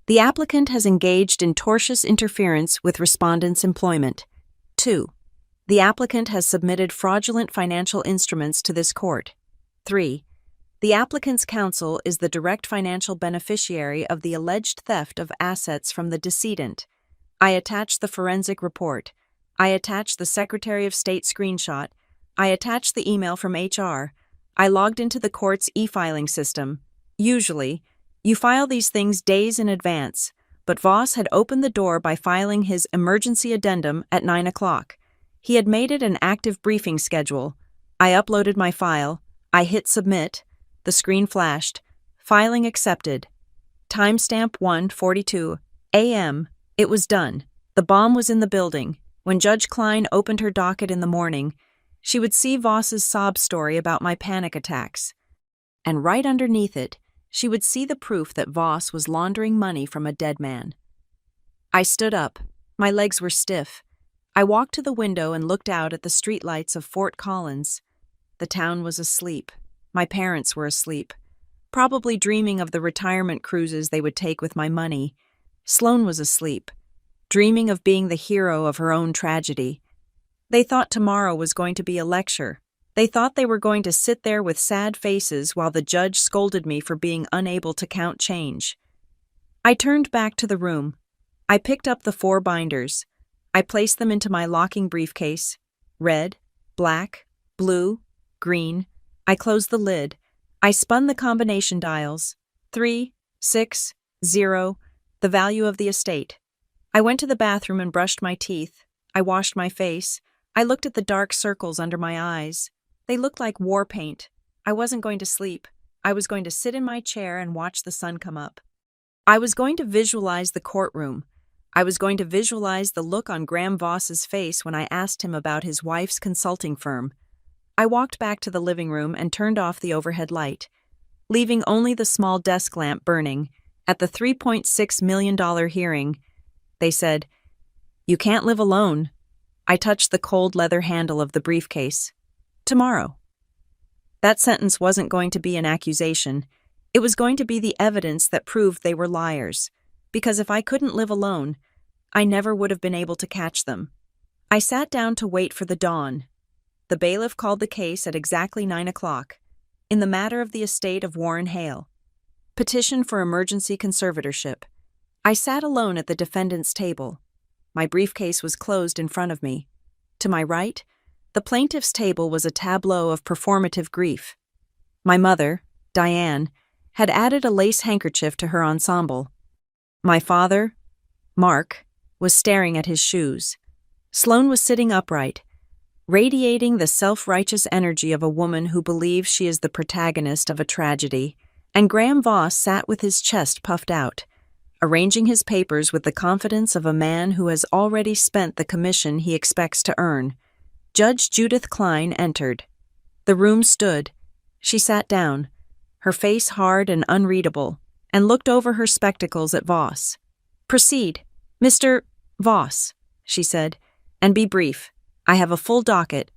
The applicant has engaged in tortious interference with respondent's employment. 2. The applicant has submitted fraudulent financial instruments to this court. 3. The applicant's counsel is the direct financial beneficiary of the alleged theft of assets from the decedent. I attach the forensic report. I attach the Secretary of State screenshot. I attach the email from HR. I logged into the court's e-filing system. Usually, you file these things days in advance, but Voss had opened the door by filing his emergency addendum at 9 o'clock. He had made it an active briefing schedule. I uploaded my file. I hit submit. The screen flashed. Filing accepted. Timestamp 1:42 a.m. It was done. The bomb was in the building. When Judge Klein opened her docket in the morning, she would see Voss's sob story about my panic attacks. And right underneath it, she would see the proof that Voss was laundering money from a dead man. I stood up. My legs were stiff. I walked to the window and looked out at the streetlights of Fort Collins. The town was asleep. My parents were asleep, probably dreaming of the retirement cruises they would take with my money. Sloan was asleep, dreaming of being the hero of her own tragedy. They thought tomorrow was going to be a lecture. They thought they were going to sit there with sad faces while the judge scolded me for being unable to count change. I turned back to the room. I picked up the 4 binders. I placed them into my locking briefcase. Red, black, blue, green. I closed the lid. I spun the combination dials. 3, 6-0, the value of the estate. I went to the bathroom and brushed my teeth. I washed my face. I looked at the dark circles under my eyes. They looked like war paint. I wasn't going to sleep. I was going to sit in my chair and watch the sun come up. I was going to visualize the courtroom. I was going to visualize the look on Graham Voss's face when I asked him about his wife's consulting firm. I walked back to the living room and turned off the overhead light, leaving only the small desk lamp burning. At the $3.6 million hearing, they said, "You can't live alone." I touched the cold leather handle of the briefcase. "Tomorrow." That sentence wasn't going to be an accusation. It was going to be the evidence that proved they were liars. Because if I couldn't live alone, I never would have been able to catch them. I sat down to wait for the dawn. The bailiff called the case at exactly 9 o'clock, in the matter of the estate of Warren Hale. Petition for emergency conservatorship. I sat alone at the defendant's table. My briefcase was closed in front of me. To my right, the plaintiff's table was a tableau of performative grief. My mother, Diane, had added a lace handkerchief to her ensemble. My father, Mark, was staring at his shoes. Sloane was sitting upright, radiating the self-righteous energy of a woman who believes she is the protagonist of a tragedy, and Graham Voss sat with his chest puffed out, arranging his papers with the confidence of a man who has already spent the commission he expects to earn. Judge Judith Klein entered. The room stood. She sat down, her face hard and unreadable, and looked over her spectacles at Voss. "Proceed, Mr. Voss," she said, "and be brief. I have a full docket."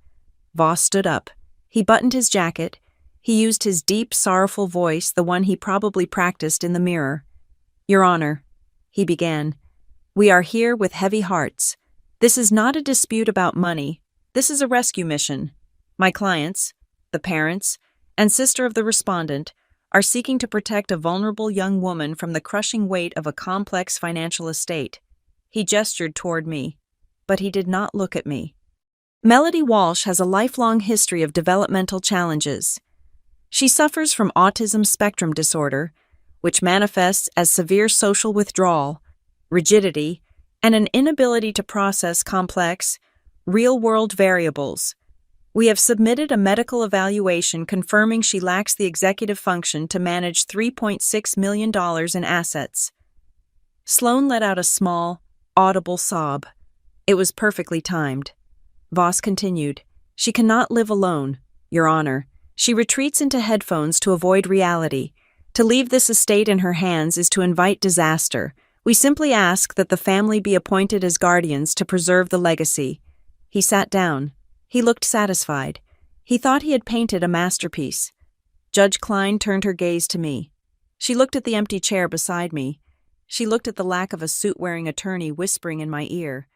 Voss stood up. He buttoned his jacket. He used his deep, sorrowful voice, the one he probably practiced in the mirror. "Your Honor," he began, "we are here with heavy hearts. This is not a dispute about money. This is a rescue mission. My clients, the parents, and sister of the respondent, are seeking to protect a vulnerable young woman from the crushing weight of a complex financial estate." He gestured toward me, but he did not look at me. "Melody Walsh has a lifelong history of developmental challenges. She suffers from autism spectrum disorder, which manifests as severe social withdrawal, rigidity, and an inability to process complex, real-world variables. We have submitted a medical evaluation confirming she lacks the executive function to manage $3.6 million in assets." Sloane let out a small, audible sob. It was perfectly timed. Voss continued, "She cannot live alone, Your Honor. She retreats into headphones to avoid reality. To leave this estate in her hands is to invite disaster. We simply ask that the family be appointed as guardians to preserve the legacy." He sat down. He looked satisfied. He thought he had painted a masterpiece. Judge Klein turned her gaze to me. She looked at the empty chair beside me. She looked at the lack of a suit-wearing attorney whispering in my ear.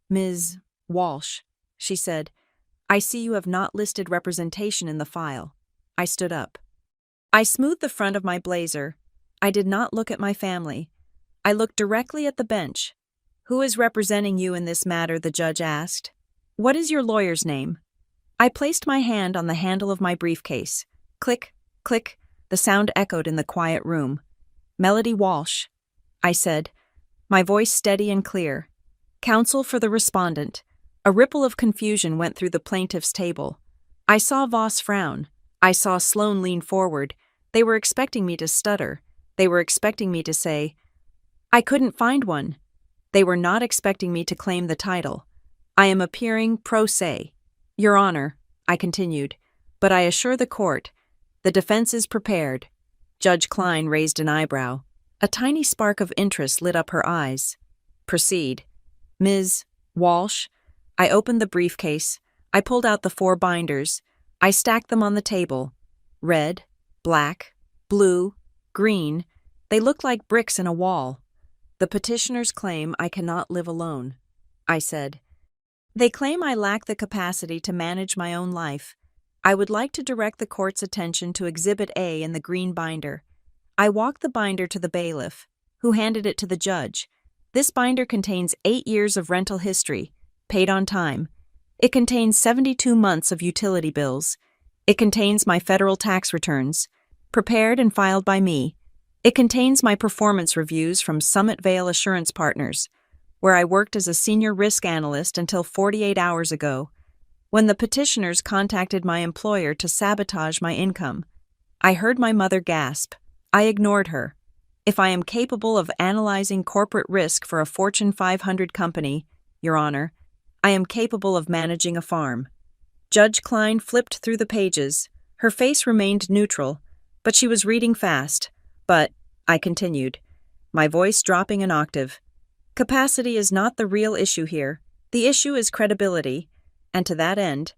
"Ms. Walsh," she said, "I see you have not listed representation in the file." I stood up. I smoothed the front of my blazer. I did not look at my family. I looked directly at the bench. "Who is representing you in this matter?" the judge asked. "What is your lawyer's name?" I placed my hand on the handle of my briefcase. Click, click, the sound echoed in the quiet room. "Melody Walsh," I said, my voice steady and clear. "Counsel for the respondent." A ripple of confusion went through the plaintiff's table. I saw Voss frown. I saw Sloane lean forward. They were expecting me to stutter. They were expecting me to say, "I couldn't find one." They were not expecting me to claim the title. "I am appearing pro se." "Your Honor," I continued, "but I assure the court, the defense is prepared." Judge Klein raised an eyebrow. A tiny spark of interest lit up her eyes. "Proceed." "Ms. Walsh." I opened the briefcase. I pulled out the 4 binders. I stacked them on the table. Red, black, blue, green. They looked like bricks in a wall. "The petitioners claim I cannot live alone," I said. "They claim I lack the capacity to manage my own life. I would like to direct the court's attention to Exhibit A in the green binder." I walked the binder to the bailiff, who handed it to the judge. This binder contains 8 years of rental history, paid on time. It contains 72 months of utility bills. It contains my federal tax returns, prepared and filed by me. It contains my performance reviews from Summit Vale Assurance Partners, where I worked as a senior risk analyst until 48 hours ago, when the petitioners contacted my employer to sabotage my income. I heard my mother gasp. I ignored her. If I am capable of analyzing corporate risk for a Fortune 500 company, Your Honor, I am capable of managing a farm. Judge Klein flipped through the pages. Her face remained neutral, but she was reading fast. But, I continued, my voice dropping an octave, capacity is not the real issue here. The issue is credibility, and to that end,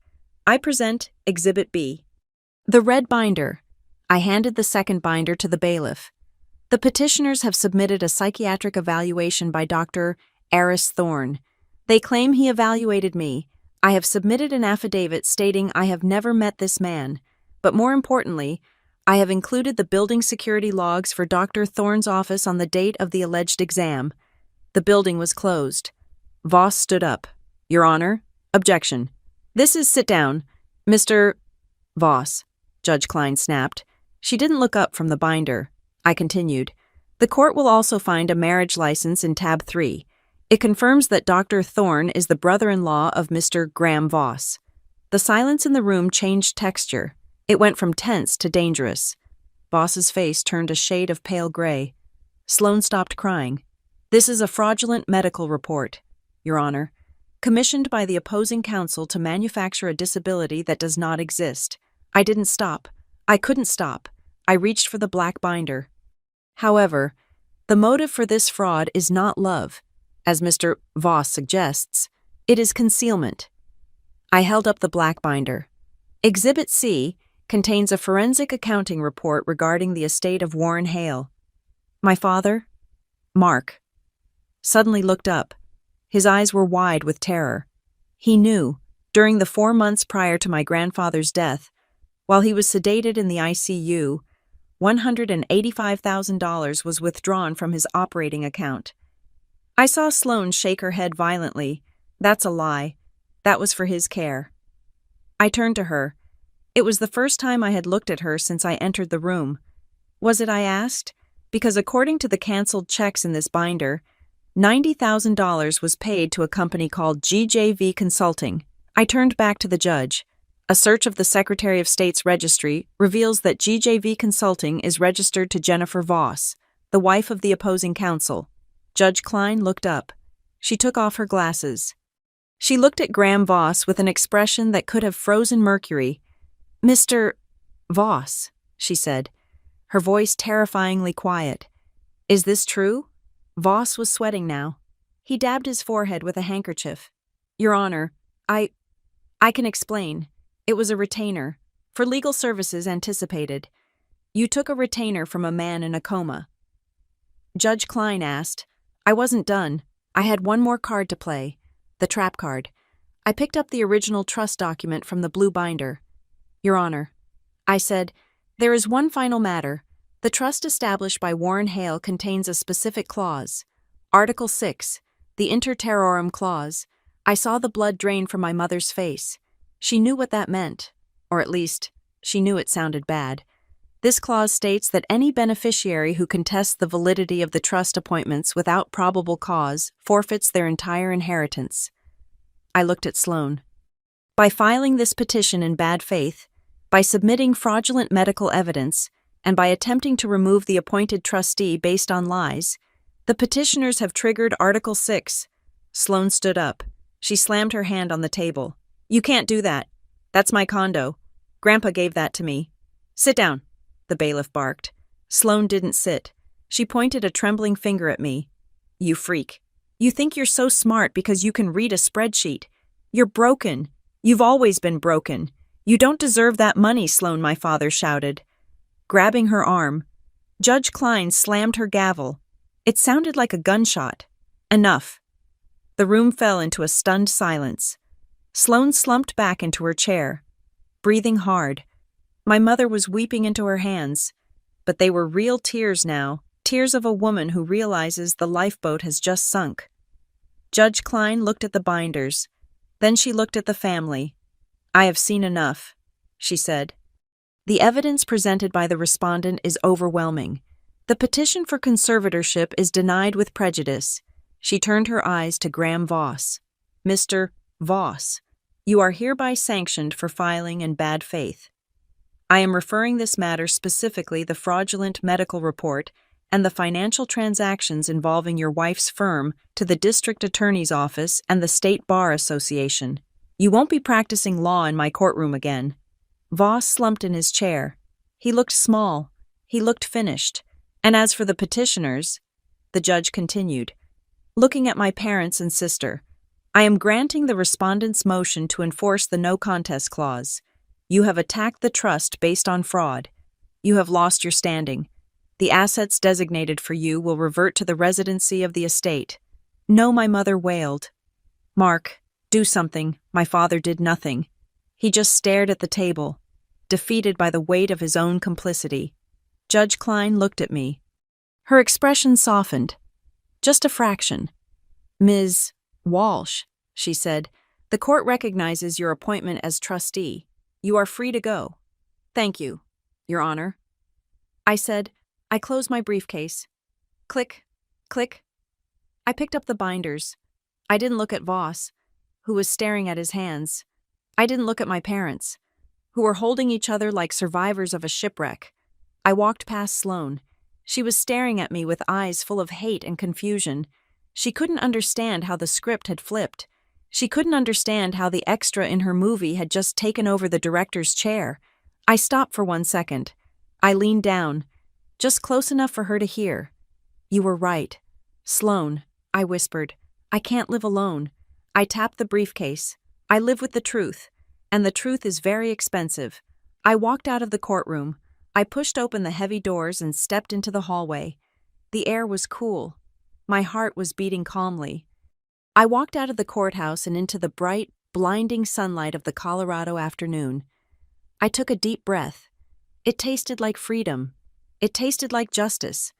I present Exhibit B. The red binder. I handed the second binder to the bailiff. The petitioners have submitted a psychiatric evaluation by Dr. Eris Thorne. They claim he evaluated me. I have submitted an affidavit stating I have never met this man, but more importantly, I have included the building security logs for Dr. Thorne's office on the date of the alleged exam. The building was closed. Voss stood up. Your Honor, objection. This is sit down. Mr. Voss, Judge Klein snapped. She didn't look up from the binder. I continued. The court will also find a marriage license in tab 3. It confirms that Dr. Thorne is the brother-in-law of Mr. Graham Voss. The silence in the room changed texture. It went from tense to dangerous. Voss's face turned a shade of pale gray. Sloane stopped crying. This is a fraudulent medical report, Your Honor, commissioned by the opposing counsel to manufacture a disability that does not exist. I didn't stop. I couldn't stop. I reached for the black binder. However, the motive for this fraud is not love, as Mr. Voss suggests. It is concealment. I held up the black binder. Exhibit C contains a forensic accounting report regarding the estate of Warren Hale. My father, Mark, suddenly looked up. His eyes were wide with terror. He knew, during the 4 months prior to my grandfather's death, while he was sedated in the ICU, $185,000 was withdrawn from his operating account. I saw Sloane shake her head violently. That's a lie. That was for his care. I turned to her. It was the first time I had looked at her since I entered the room. Was it, I asked? Because according to the canceled checks in this binder, $90,000 was paid to a company called GJV Consulting. I turned back to the judge. A search of the Secretary of State's registry reveals that GJV Consulting is registered to Jennifer Voss, the wife of the opposing counsel. Judge Klein looked up. She took off her glasses. She looked at Graham Voss with an expression that could have frozen mercury. Mr. Voss, she said, her voice terrifyingly quiet. Is this true? Voss was sweating now. He dabbed his forehead with a handkerchief. Your Honor, I can explain. It was a retainer, for legal services anticipated. You took a retainer from a man in a coma. Judge Klein asked. I wasn't done. I had one more card to play, the trap card. I picked up the original trust document from the blue binder. Your Honor, I said, there is one final matter. The trust established by Warren Hale contains a specific clause. Article 6, the inter terrorem clause. I saw the blood drain from my mother's face. She knew what that meant, or at least, she knew it sounded bad. This clause states that any beneficiary who contests the validity of the trust appointments without probable cause forfeits their entire inheritance. I looked at Sloane. By filing this petition in bad faith, by submitting fraudulent medical evidence, and by attempting to remove the appointed trustee based on lies, the petitioners have triggered Article 6. Sloane stood up. She slammed her hand on the table. You can't do that. That's my condo. Grandpa gave that to me. Sit down, the bailiff barked. Sloane didn't sit. She pointed a trembling finger at me. You freak. You think you're so smart because you can read a spreadsheet. You're broken. You've always been broken. You don't deserve that money, Sloane, my father shouted. Grabbing her arm, Judge Klein slammed her gavel. It sounded like a gunshot. Enough. The room fell into a stunned silence. Sloane slumped back into her chair, breathing hard. My mother was weeping into her hands, but they were real tears now, tears of a woman who realizes the lifeboat has just sunk. Judge Klein looked at the binders. Then she looked at the family. I have seen enough, she said. The evidence presented by the respondent is overwhelming. The petition for conservatorship is denied with prejudice. She turned her eyes to Graham Voss. Mr. Voss, you are hereby sanctioned for filing in bad faith. I am referring this matter, specifically the fraudulent medical report and the financial transactions involving your wife's firm, to the District Attorney's Office and the State Bar Association. You won't be practicing law in my courtroom again. Voss slumped in his chair. He looked small. He looked finished. And as for the petitioners, the judge continued, looking at my parents and sister, I am granting the respondent's motion to enforce the no contest clause. You have attacked the trust based on fraud. You have lost your standing. The assets designated for you will revert to the residency of the estate. No, my mother wailed. Mark, do something. My father did nothing. He just stared at the table, defeated by the weight of his own complicity. Judge Klein looked at me. Her expression softened. Just a fraction. Ms. Walsh, she said, the court recognizes your appointment as trustee. You are free to go. Thank you, Your Honor. I said. I closed my briefcase. Click, click. I picked up the binders. I didn't look at Voss, who was staring at his hands. I didn't look at my parents, who were holding each other like survivors of a shipwreck. I walked past Sloane. She was staring at me with eyes full of hate and confusion. She couldn't understand how the script had flipped. She couldn't understand how the extra in her movie had just taken over the director's chair. I stopped for 1 second. I leaned down, just close enough for her to hear. You were right. Sloane, I whispered. I can't live alone. I tapped the briefcase. I live with the truth, and the truth is very expensive. I walked out of the courtroom. I pushed open the heavy doors and stepped into the hallway. The air was cool. My heart was beating calmly. I walked out of the courthouse and into the bright, blinding sunlight of the Colorado afternoon. I took a deep breath. It tasted like freedom. It tasted like justice.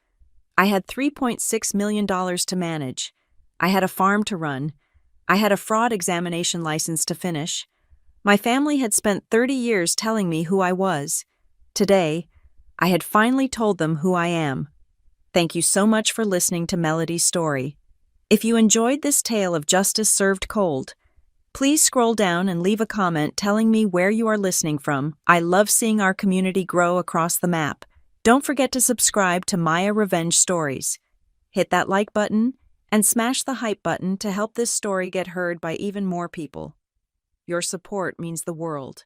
I had $3.6 million to manage. I had a farm to run. I had a fraud examination license to finish. My family had spent 30 years telling me who I was. Today, I had finally told them who I am. Thank you so much for listening to Melody's story. If you enjoyed this tale of justice served cold, please scroll down and leave a comment telling me where you are listening from. I love seeing our community grow across the map. Don't forget to subscribe to Maya Revenge Stories. Hit that like button and smash the hype button to help this story get heard by even more people. Your support means the world.